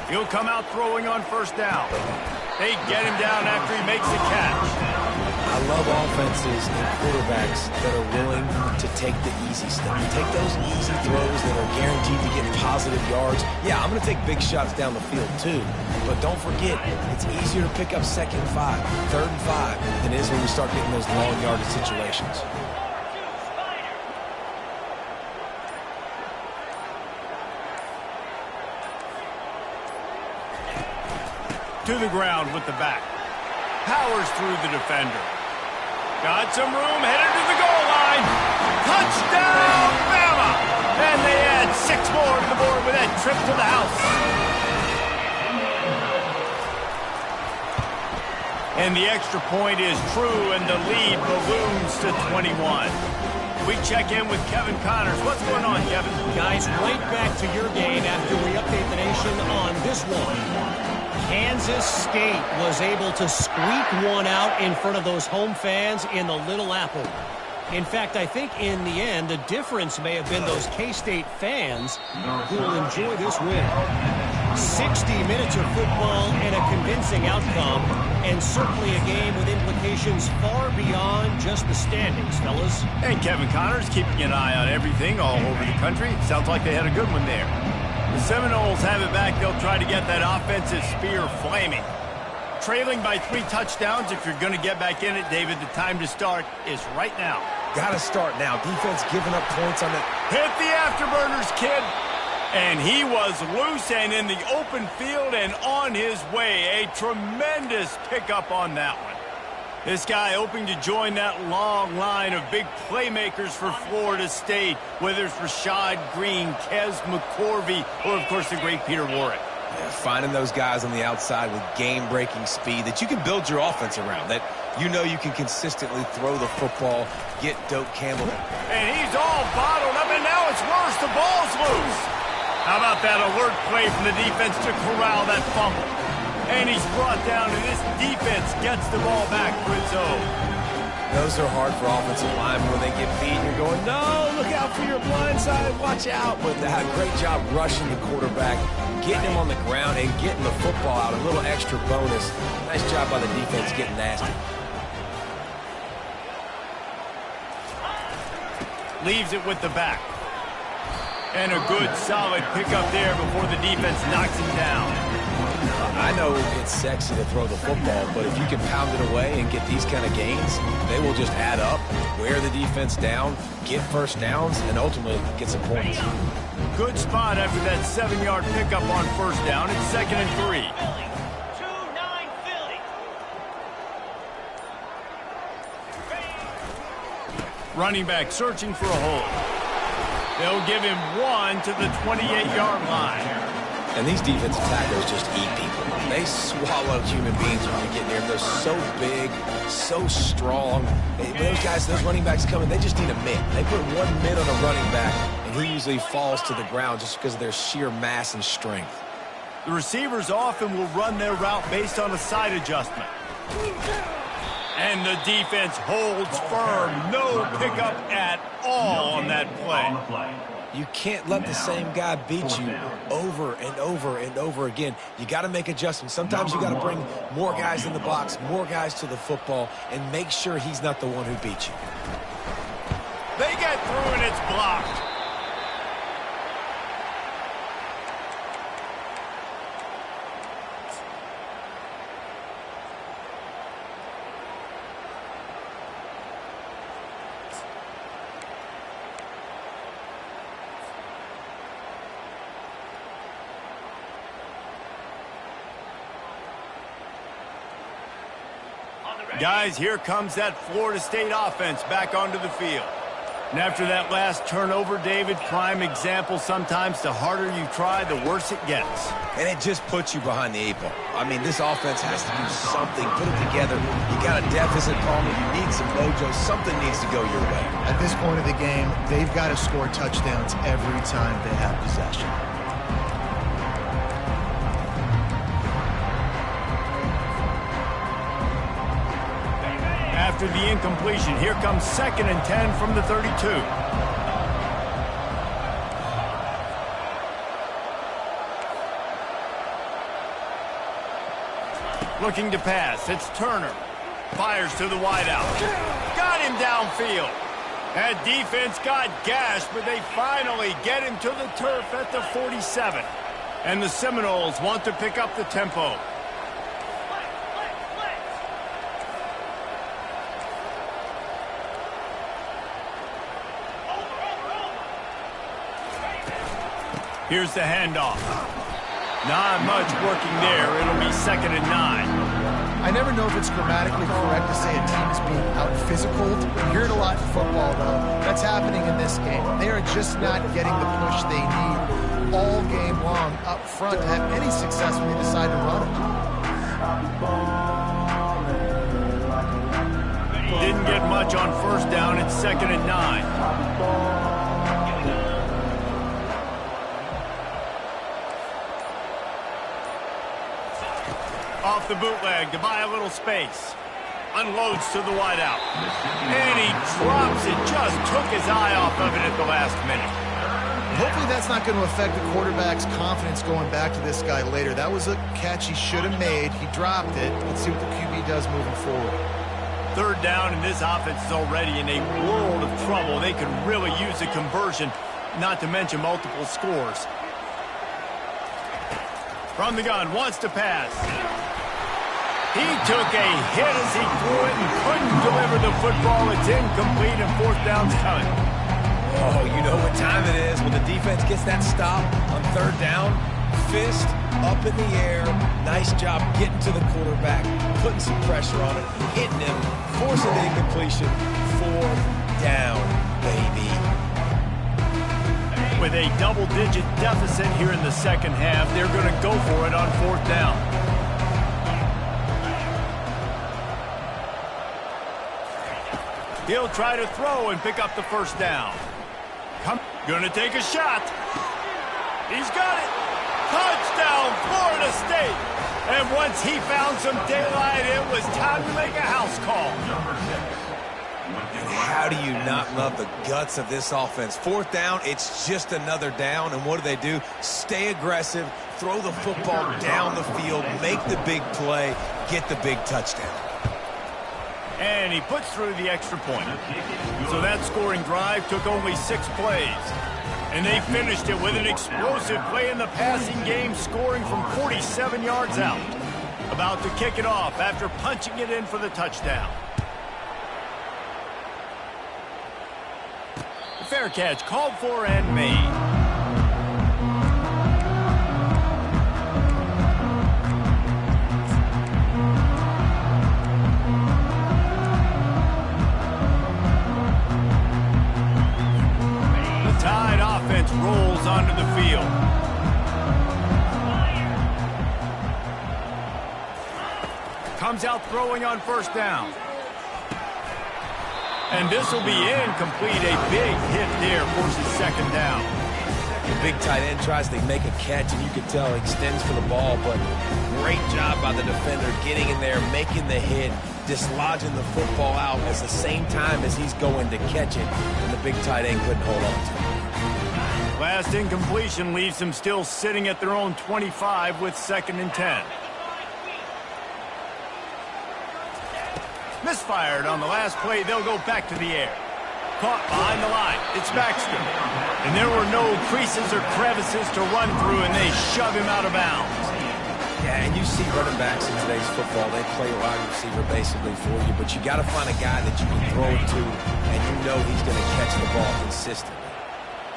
He'll come out throwing on 1st down. They get him down after he makes the catch. I love offenses and quarterbacks that are willing to take the easy stuff. Take those easy throws that are guaranteed to get positive yards. Yeah, I'm going to take big shots down the field too. But don't forget, it's easier to pick up 2nd and 5, 3rd and 5 than it is when we start getting those long yardage situations. To the ground with the back. Powers through the defender. Got some room, headed to the goal line. Touchdown, Bama! And they add 6 more to the board with that trip to the house. And the extra point is true, and the lead balloons to 21. We check in with Kevin Connors. What's going on, Kevin? Guys, right back to your game after we update the nation on this one. Kansas State was able to squeak one out in front of those home fans in the Little Apple. In fact, I think in the end, the difference may have been those K-State fans who will enjoy this win. 60 minutes of football and a convincing outcome, and certainly a game with implications far beyond just the standings, fellas. And Kevin Connors keeping an eye on everything all over the country. Sounds like they had a good one there. The Seminoles have it back. They'll try to get that offensive spear flaming. Trailing by 3 touchdowns. If you're going to get back in it, David, the time to start is right now. Got to start now. Defense giving up points on that. Hit the afterburners, kid. And he was loose and in the open field and on his way. A tremendous pickup on that one. This guy hoping to join that long line of big playmakers for Florida State, whether it's Rashad Green, Kez McCorvey, or, of course, the great Peter Warrick. Yeah, finding those guys on the outside with game-breaking speed that you can build your offense around, that you know you can consistently throw the football, get Doak Campbell. And he's all bottled up, and now it's worse. The ball's loose. How about that alert play from the defense to corral that fumble? And he's brought down, and this defense gets the ball back for its own. Those are hard for offensive linemen when they get beat. You're going, no, look out for your blind side, watch out. But they had a great job rushing the quarterback, getting him on the ground, and getting the football out. A little extra bonus. Nice job by the defense getting nasty. Leaves it with the back. And a good, solid pickup there before the defense knocks him down. I know it's sexy to throw the football, but if you can pound it away and get these kind of gains, they will just add up, wear the defense down, get first downs, and ultimately get some points. Good spot after that 7-yard pickup on first down. It's 2nd and 3. Running back searching for a hole. They'll give him 1 to the 28-yard line. And these defensive tacklers just eat people. They swallow human beings when they get near them. They're so big, so strong. When those guys, those running backs come in, they just need a mitt. They put 1 mitt on a running back, and he usually falls to the ground just because of their sheer mass and strength. The receivers often will run their route based on a side adjustment. And the defense holds firm. No pickup at all on that play. You can't let the same guy beat you over and over and over again. You got to make adjustments. Sometimes you got to bring more guys in the box, more guys to the football, and make sure he's not the one who beat you. They get through and it's blocked. Guys, here comes that Florida State offense back onto the field. And after that last turnover, David, prime example, sometimes the harder you try, the worse it gets. And it just puts you behind the 8 ball. I mean, this offense has to do something, put it together. You got a deficit, Palmer. You need some mojo. Something needs to go your way. At this point of the game, they've got to score touchdowns every time they have possession. After the incompletion, here comes 2nd and 10 from the 32. Looking to pass, it's Turner. Fires to the wideout. Got him downfield. That defense got gashed, but they finally get him to the turf at the 47. And the Seminoles want to pick up the tempo. Here's the handoff. Not much working there. It'll be 2nd and 9. I never know if it's grammatically correct to say a team is being out-physical. You hear it a lot in football, though. That's happening in this game. They are just not getting the push they need all game long up front to have any success when they decide to run it. Didn't get much on 1st down. It's 2nd and 9. Off the bootleg to buy a little space. Unloads to the wideout. And he drops it. Just took his eye off of it at the last minute. Hopefully that's not going to affect the quarterback's confidence going back to this guy later. That was a catch he should have made. He dropped it. Let's see what the QB does moving forward. 3rd down, and this offense is already in a world of trouble. They could really use a conversion, not to mention multiple scores. From the gun, wants to pass. He took a hit as he threw it and couldn't deliver the football. It's incomplete and 4th down's coming. Oh, you know what time it is when the defense gets that stop on 3rd down. Fist up in the air. Nice job getting to the quarterback, putting some pressure on him, hitting him, forcing the incompletion. 4th down, baby. With a double-digit deficit here in the 2nd half, they're going to go for it on 4th down. He'll try to throw and pick up the 1st down. Gonna take a shot. He's got it. Touchdown, Florida State. And once he found some daylight, it was time to make a house call. How do you not love the guts of this offense? 4th down, it's just another down. And what do? Stay aggressive, throw the football down the field, make the big play, get the big touchdown. And he puts through the extra point. So that scoring drive took only 6 plays. And they finished it with an explosive play in the passing game, scoring from 47 yards out. About to kick it off after punching it in for the touchdown. The fair catch called for and made. Rolls onto the field. Comes out throwing on 1st down. And this will be incomplete. A big hit there, forces 2nd down. The big tight end tries to make a catch, and you can tell he extends for the ball, but great job by the defender getting in there, making the hit, dislodging the football out at the same time as he's going to catch it, and the big tight end couldn't hold on to it. Last incompletion leaves them still sitting at their own 25 with 2nd and 10. Misfired on the last play. They'll go back to the air. Caught behind the line. It's Baxter. And there were no creases or crevices to run through, and they shove him out of bounds. Yeah, and you see running backs in today's football, they play wide receiver basically for you, but you got to find a guy that you can throw it to, and you know he's going to catch the ball consistently.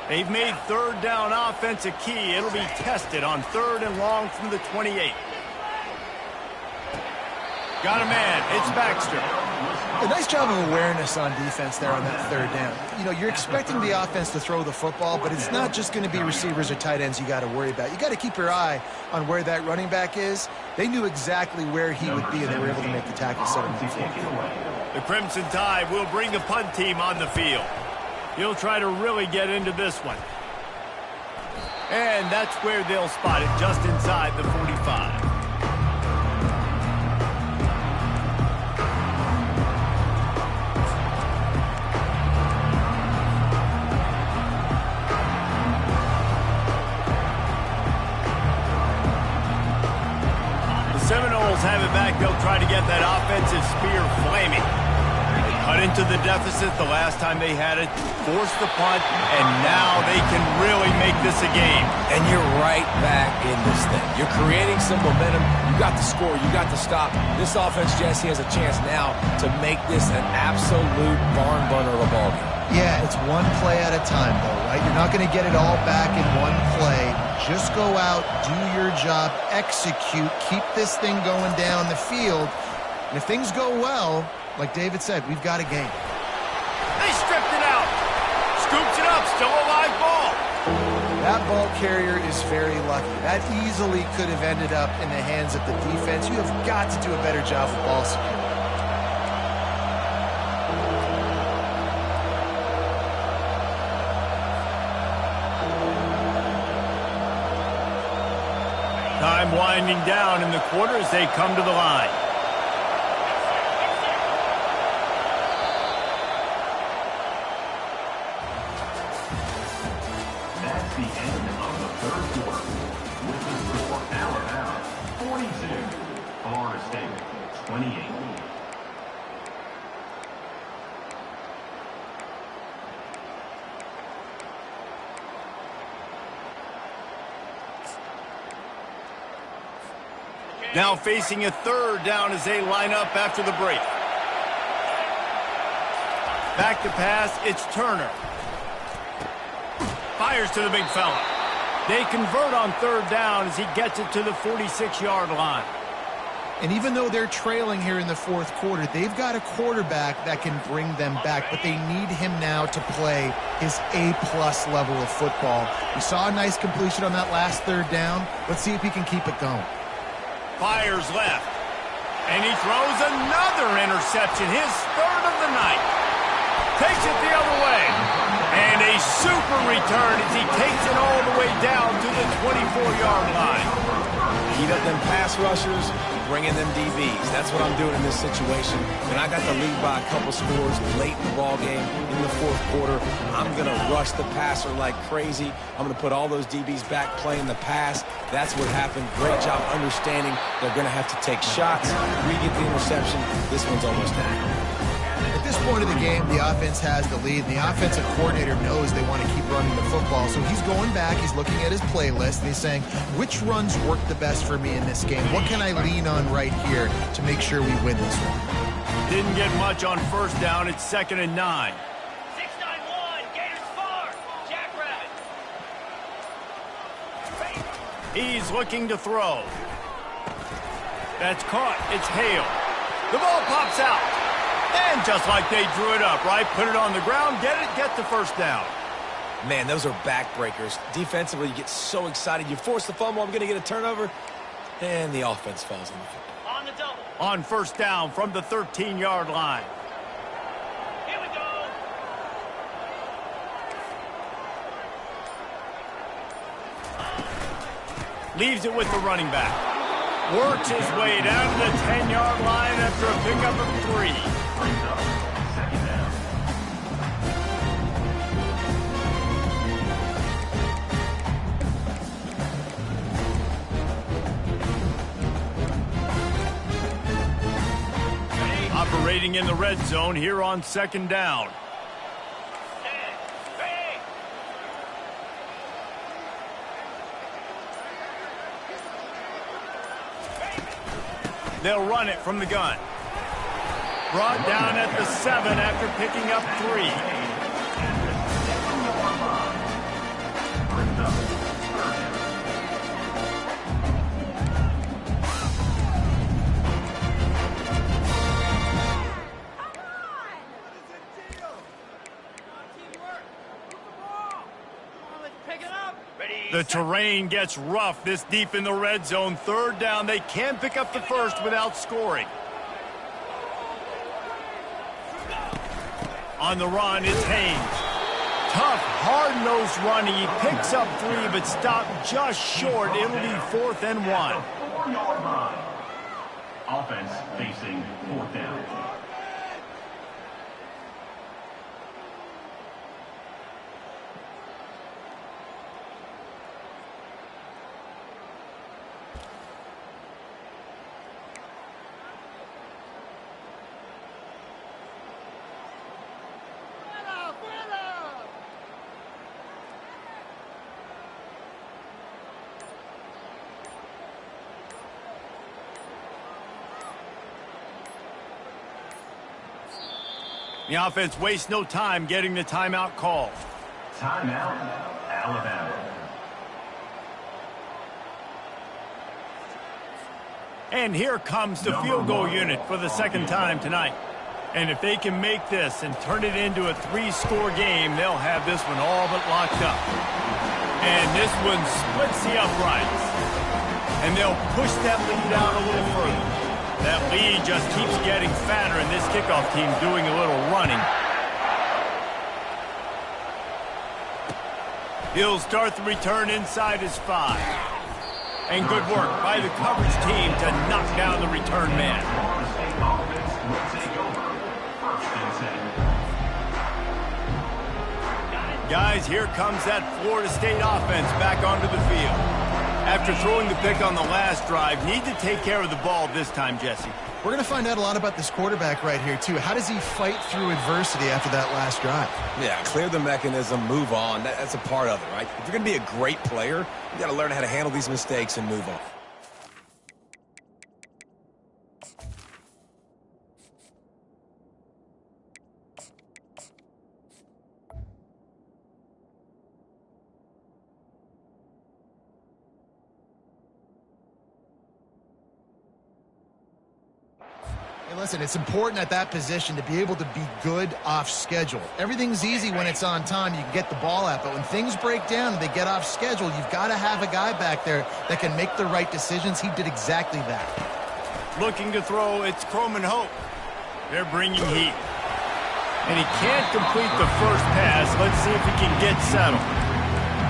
They've made 3rd down offense a key. It'll be tested on 3rd and long from the 28. Got a man. It's Baxter. A nice job of awareness on defense there on that 3rd down. You know, you're expecting the offense to throw the football, but it's not just going to be receivers or tight ends you got to worry about. You got to keep your eye on where that running back is. They knew exactly where he would be, and they were able to make the tackle 7-4. The Crimson Tide will bring the punt team on the field. He'll try to really get into this one. And that's where they'll spot it, just inside the 45. The Seminoles have it back. They'll try try to get that offensive spear flaming. They cut into the deficit the last time they had it, forced the punt, and now they can really make this a game. And you're right back in this thing. You're creating some momentum. You got the score. You got the stop. This offense, Jesse, has a chance now to make this an absolute barn burner of a ball game. Yeah, it's one play at a time, though, right? You're not going to get it all back in one play. Just go out, do your job, execute, keep this thing going down the field. And if things go well, like David said, we've got a game. They stripped it out. Scoops it up. Still a live ball. That ball carrier is very lucky. That easily could have ended up in the hands of the defense. You have got to do a better job with ball security. Time winding down in the quarter as they come to the line. That's the end of the third quarter. With the score, Alabama 42, Florida State 28. Now facing a third down as they line up after the break. Back to pass, it's Turner. Fires to the big fella. They convert on third down as he gets it to the 46-yard line. And even though they're trailing here in the fourth quarter, they've got a quarterback that can bring them back, but they need him now to play his A-plus level of football. We saw a nice completion on that last third down. Let's see if he can keep it going. Fires left. And he throws another interception, his third of the night. Takes it the other way. And a super return as he takes it all the way down to the 24-yard line. Heat up them pass rushers, bring in them DBs. That's what I'm doing in this situation. And I got the lead by a couple scores late in the ball game in the fourth quarter. I'm going to rush the passer like crazy. I'm going to put all those DBs back playing the pass. That's what happened. Great job understanding they're going to have to take shots. We get the interception. This one's almost done. At this point of the game, the offense has the lead, and the offensive coordinator knows they want to keep running the football. So he's going back, he's looking at his playlist, and he's saying, which runs work the best for me in this game? What can I lean on right here to make sure we win this one? Didn't get much on first down. It's 2nd and 9. 6-9-1, Gators far. Jackrabbit. He's looking to throw. That's caught. It's Hale. The ball pops out. And just like they drew it up, right? Put it on the ground, get the first down. Man, those are backbreakers. Defensively, you get so excited. You force the fumble, I'm going to get a turnover, and the offense falls on the field. On the double. On first down from the 13-yard line. Here we go. Leaves it with the running back. Works his way down to the 10-yard line after a pickup of 3. Brings up second down. Operating in the red zone here on 2nd down. They'll run it from the gun. Brought down at the 7 after picking up 3. The terrain gets rough this deep in the red zone. 3rd down. They can pick up the first without scoring. On the run is Haynes. Tough, hard-nosed running. He picks up 3, but stopped just short. It'll be 4th and 1. 4-yard line. Offense facing 4th down. The offense wastes no time getting the timeout called. Timeout, Alabama. And here comes the field goal unit for the second time tonight. And if they can make this and turn it into a 3-score game, they'll have this one all but locked up. And this one splits the uprights. And they'll push that lead out a little further. That lead just keeps getting fatter, and this kickoff team's doing a little running. He'll start the return inside his 5. And good work by the coverage team to knock down the return man. Guys, here comes that Florida State offense back onto the field. After throwing the pick on the last drive, need to take care of the ball this time, Jesse. We're going to find out a lot about this quarterback right here, too. How does he fight through adversity after that last drive? Yeah, clear the mechanism, move on. That's a part of it, right? If you're going to be a great player, you got to learn how to handle these mistakes and move on. Listen, it's important at that position to be able to be good off schedule. Everything's easy when it's on time. You can get the ball out. But when things break down and they get off schedule, you've got to have a guy back there that can make the right decisions. He did exactly that. Looking to throw, it's Croman Hope. They're bringing heat. And he can't complete the first pass. Let's see if he can get settled.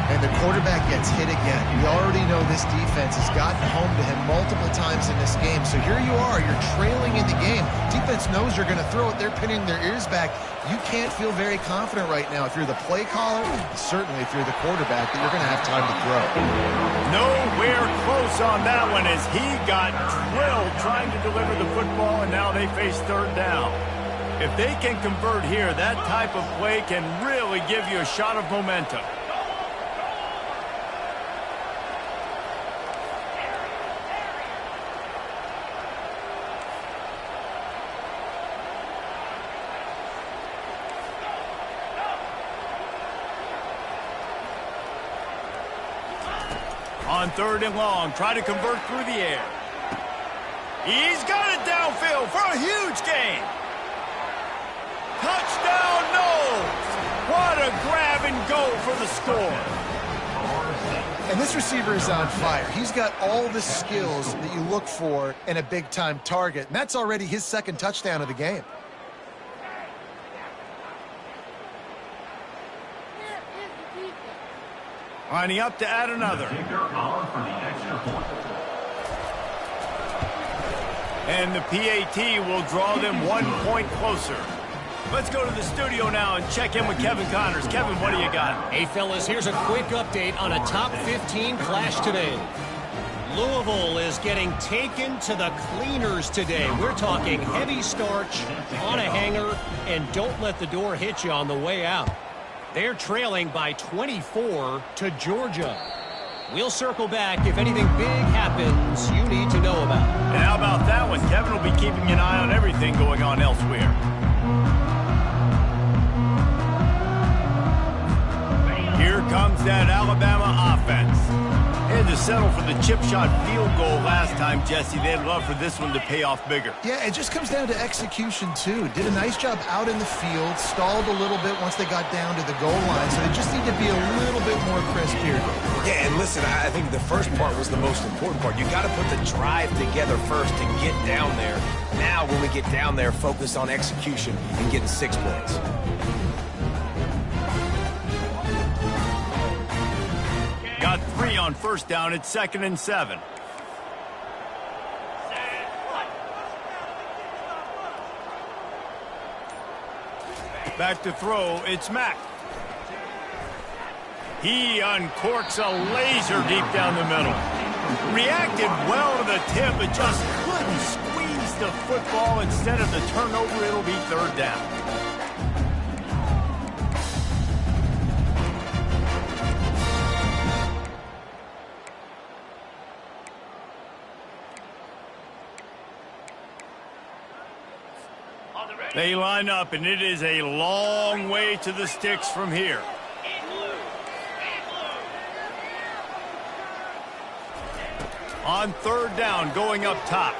And the quarterback gets hit again. We already know this defense has gotten home to him multiple times in this game. So here you are, you're trailing in the game. Defense knows you're going to throw it. They're pinning their ears back. You can't feel very confident right now if you're the play caller, certainly if you're the quarterback, that you're going to have time to throw. Nowhere close on that one as he got drilled trying to deliver the football, and now they face third down. If they can convert here, that type of play can really give you a shot of momentum. On 3rd and long, try to convert through the air. He's got it downfield for a huge gain. Touchdown, Knowles. What a grab and go for the score. And this receiver is on fire. He's got all the skills that you look for in a big-time target. And that's already his second touchdown of the game. Lining up to add another. And the PAT will draw them 1 point closer. Let's go to the studio now and check in with Kevin Connors. Kevin, what do you got? Hey, fellas, here's a quick update on a top 15 clash today. Louisville is getting taken to the cleaners today. We're talking heavy starch on a hanger, and don't let the door hit you on the way out. They're trailing by 24 to Georgia. We'll circle back if anything big happens you need to know about. And how about that one? Kevin will be keeping an eye on everything going on elsewhere. Here comes that Alabama offense. Had to settle for the chip shot field goal last time, Jesse. They'd love for this one to pay off bigger. Yeah, it just comes down to execution, too. Did a nice job out in the field, stalled a little bit once they got down to the goal line, so they just need to be a little bit more crisp here. Yeah, and listen, I think the first part was the most important part. You got to put the drive together first to get down there. Now, when we get down there, focus on execution and getting 6 points. Got 3 on first down. It's 2nd and 7. Back to throw. It's Mack. He uncorks a laser deep down the middle. Reacted well to the tip, but just couldn't squeeze the football. Instead of the turnover, it'll be 3rd down. They line up, and it is a long way to the sticks from here. On third down, going up top.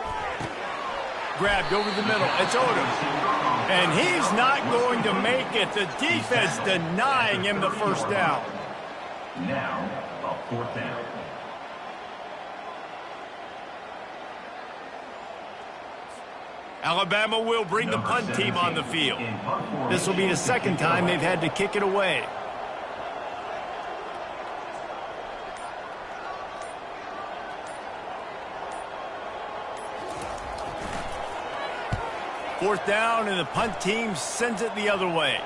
Grabbed over the middle. It's Odom. And he's not going to make it. The defense denying him the first down. Now, a fourth down. Alabama will bring the punt team on the field. This will be the second time they've had to kick it away. Fourth down, and the punt team sends it the other way.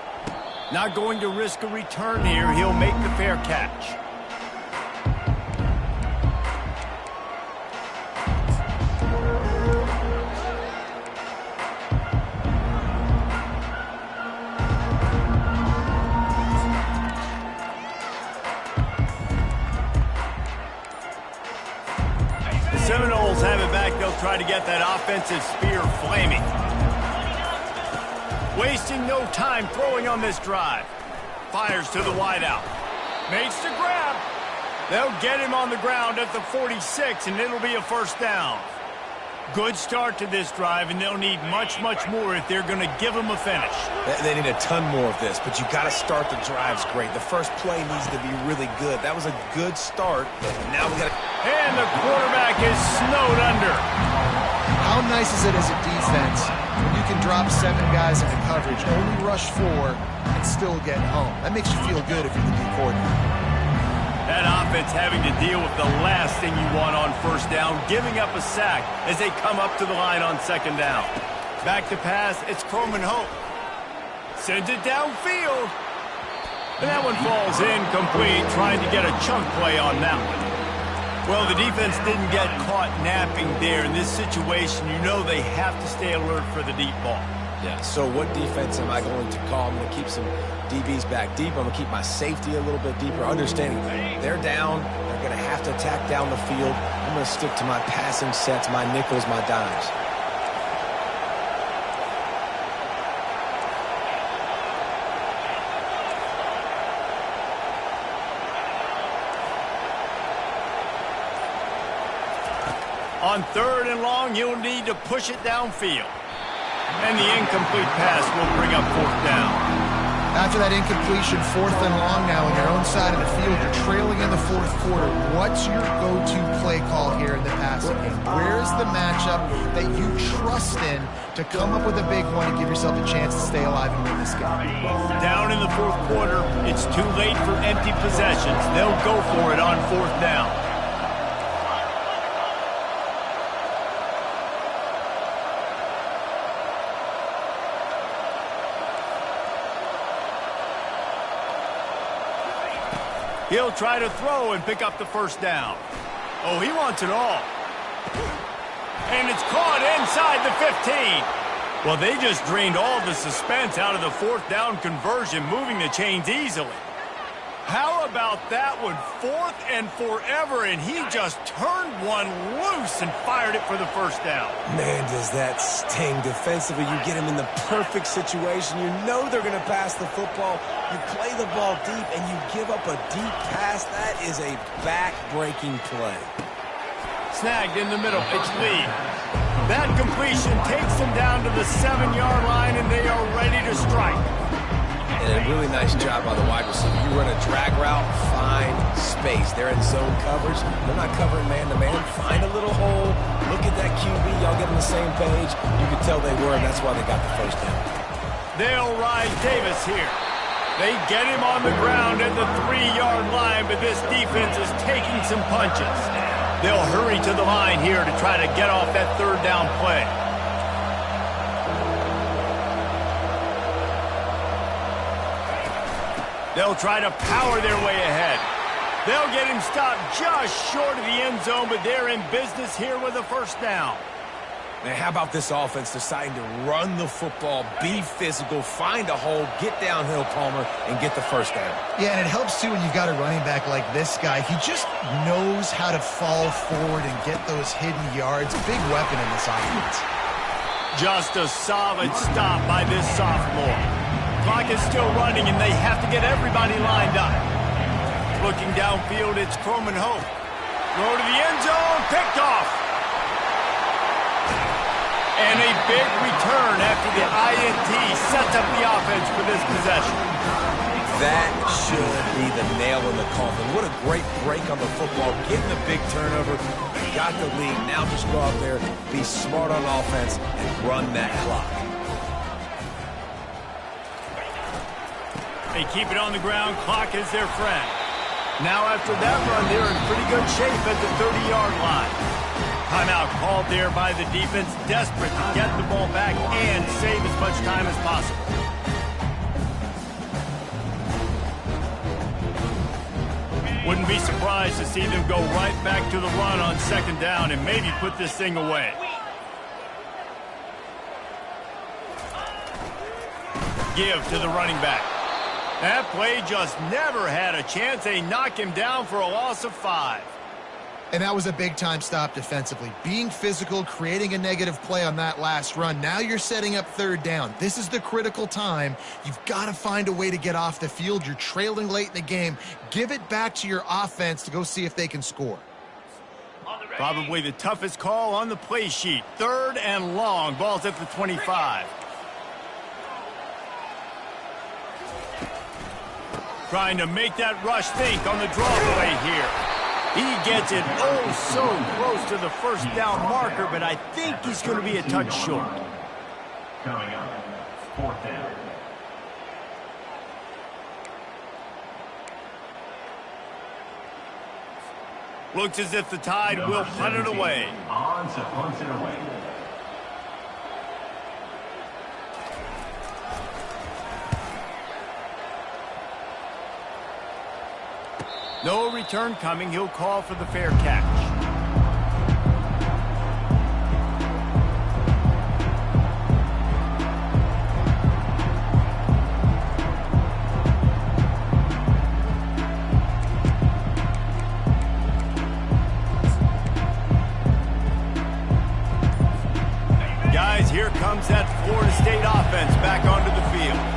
Not going to risk a return here. He'll make the fair catch. The Seminoles have it back. They'll try to get that offensive spear flaming. Wasting no time throwing on this drive. Fires to the wideout. Makes the grab. They'll get him on the ground at the 46, and it'll be a first down. Good start to this drive, and they'll need much, much more if they're going to give him a finish. They need a ton more of this, but you got to start the drives great. The first play needs to be really good. That was a good start, but now we got to... And the quarterback is snowed under. How nice is it as a defense when you can drop 7 guys into coverage, only rush 4, and still get home? That makes you feel good if you're the D coordinator. That offense having to deal with the last thing you want on first down, giving up a sack as they come up to the line on second down. Back to pass, it's Croman Hope. Sends it downfield. And that one falls incomplete, trying to get a chunk play on that one. Well, the defense didn't get caught napping there. In this situation, you know they have to stay alert for the deep ball. Yeah, so what defense am I going to call? I'm going to keep some DBs back deep. I'm going to keep my safety a little bit deeper, understanding they're down. They're going to have to attack down the field. I'm going to stick to my passing sets, my nickels, my dimes. On third and long, you'll need to push it downfield. And the incomplete pass will bring up fourth down. After that incompletion, 4th and long now on your own side of the field, you're trailing in the 4th quarter. What's your go-to play call here in the passing game? Where's the matchup that you trust in to come up with a big one and give yourself a chance to stay alive and win this game? Down in the 4th quarter, it's too late for empty possessions. They'll go for it on 4th down. He'll try to throw and pick up the first down. Oh, he wants it all. And it's caught inside the 15. Well, they just drained all the suspense out of the 4th down conversion, moving the chains easily. How about that one? 4th and forever, and he just turned one loose and fired it for the first down. Man, does that sting defensively. You get him in the perfect situation. You know they're going to pass the football. You play the ball deep, and you give up a deep pass. That is a back-breaking play. Snagged in the middle. It's Lee. That completion takes them down to the 7-yard line, and they are ready to strike. And a really nice job by the wide receiver. You run a drag route, find space. They're in zone coverage. They're not covering man-to-man. Find a little hole. Look at that QB. Y'all get on the same page. You can tell they were, and that's why they got the first down. They'll ride Davis here. They get him on the ground at the 3-yard line, but this defense is taking some punches. They'll hurry to the line here to try to get off that 3rd down play. They'll try to power their way ahead. They'll get him stopped just short of the end zone, but they're in business here with a first down. Man, how about this offense deciding to run the football, be physical, find a hole, get downhill, Palmer, and get the first down? Yeah, and it helps, too, when you've got a running back like this guy. He just knows how to fall forward and get those hidden yards. Big weapon in this offense. Just a solid stop by this sophomore. Clock is still running, and they have to get everybody lined up. Looking downfield, it's Croman Hope. Throw to the end zone, picked off. And a big return after the INT sets up the offense for this possession. That should be the nail in the coffin. What a great break on the football. Getting the big turnover. Got the lead. Now just go out there, be smart on offense, and run that clock. They keep it on the ground. Clock is their friend. Now after that run, they're in pretty good shape at the 30-yard line. Timeout called there by the defense, desperate to get the ball back and save as much time as possible. Wouldn't be surprised to see them go right back to the run on second down and maybe put this thing away. Give to the running back. That play just never had a chance. They knock him down for a loss of 5. And that was a big-time stop defensively. Being physical, creating a negative play on that last run. Now you're setting up third down. This is the critical time. You've got to find a way to get off the field. You're trailing late in the game. Give it back to your offense to go see if they can score. Probably the toughest call on the play sheet. Third and long. Ball's at the 25. Trying to make that rush think on the draw play here. He gets it oh so close to the first down marker, but I think he's going to be a touch short. Coming up, fourth down. Looks as if the Tide will punt it away. On to punt it away. No return coming. He'll call for the fair catch. Guys, here comes that Florida State offense back onto the field.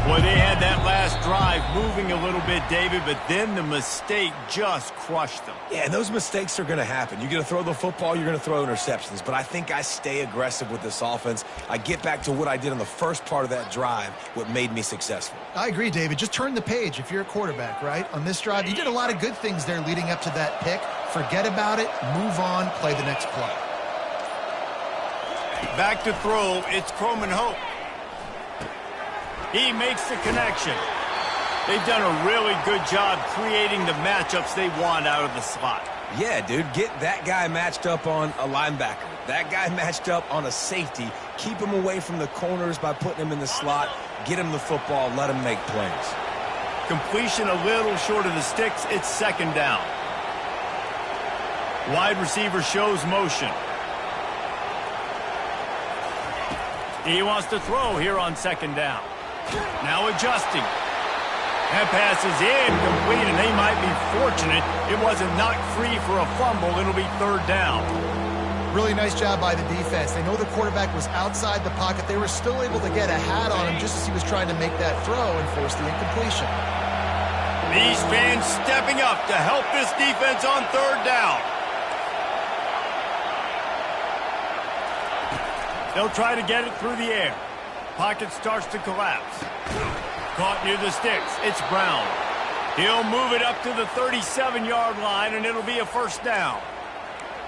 Boy, they had that last drive moving a little bit, David, but then the mistake just crushed them. Yeah, and those mistakes are going to happen. You're going to throw the football, you're going to throw interceptions. But I think I stay aggressive with this offense. I get back to what I did on the first part of that drive, what made me successful. I agree, David. Just turn the page if you're a quarterback, right? On this drive, you did a lot of good things there leading up to that pick. Forget about it, move on, play the next play. Back to throw, it's Croman Hope. He makes the connection. They've done a really good job creating the matchups they want out of the slot. Yeah, dude, get that guy matched up on a linebacker. That guy matched up on a safety. Keep him away from the corners by putting him in the slot. Get him the football, let him make plays. Completion a little short of the sticks. It's second down. Wide receiver shows motion. He wants to throw here on second down. Now adjusting. That pass is incomplete, and they might be fortunate it wasn't knocked free for a fumble. It'll be third down. Really nice job by the defense. They know the quarterback was outside the pocket. They were still able to get a hat on him just as he was trying to make that throw and force the incompletion. These fans stepping up to help this defense on third down. They'll try to get it through the air. Pocket starts to collapse. Caught near the sticks. It's Brown. He'll move it up to the 37-yard line, and it'll be a first down.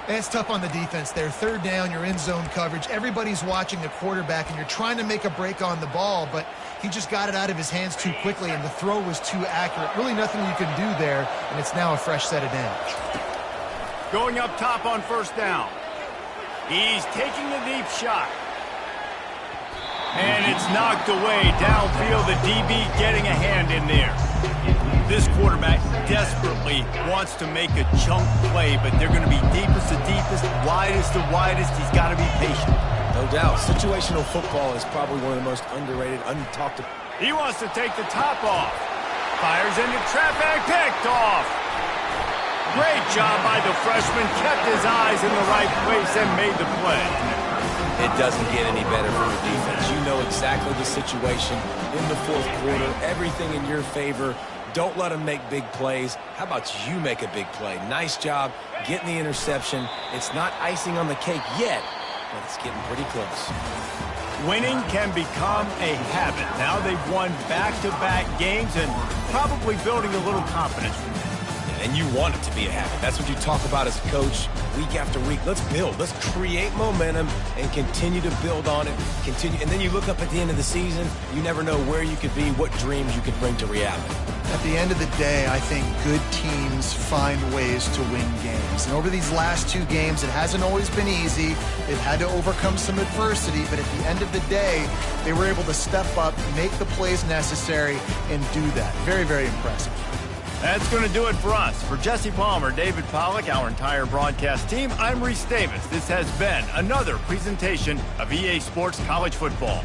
It's tough on the defense there. Third down, you're in zone coverage. Everybody's watching the quarterback, and you're trying to make a break on the ball, but he just got it out of his hands too quickly, and the throw was too accurate. Really nothing you can do there, and it's now a fresh set of downs. Going up top on first down. He's taking a deep shot. And it's knocked away downfield. The DB getting a hand in there. This quarterback desperately wants to make a chunk play, but they're going to be deepest to deepest, widest to widest. He's got to be patient. No doubt. Situational football is probably one of the most underrated, untalked about. He wants to take the top off. Fires into traffic, picked off. Great job by the freshman. Kept his eyes in the right place and made the play. It doesn't get any better for your defense. You know exactly the situation in the fourth quarter, everything in your favor. Don't let them make big plays. How about you make a big play? Nice job getting the interception. It's not icing on the cake yet, but it's getting pretty close. Winning can become a habit. Now they've won back-to-back games and probably building a little confidence from that. And you want it to be a habit. That's what you talk about as a coach week after week. Let's build. Let's create momentum and continue to build on it. Continue, and then you look up at the end of the season, you never know where you could be, what dreams you could bring to reality. At the end of the day, I think good teams find ways to win games. And over these last two games, it hasn't always been easy. They've had to overcome some adversity, but at the end of the day, they were able to step up, make the plays necessary, and do that. Very, very impressive. That's going to do it for us. For Jesse Palmer, David Pollack, our entire broadcast team, I'm Reese Davis. This has been another presentation of EA Sports College Football.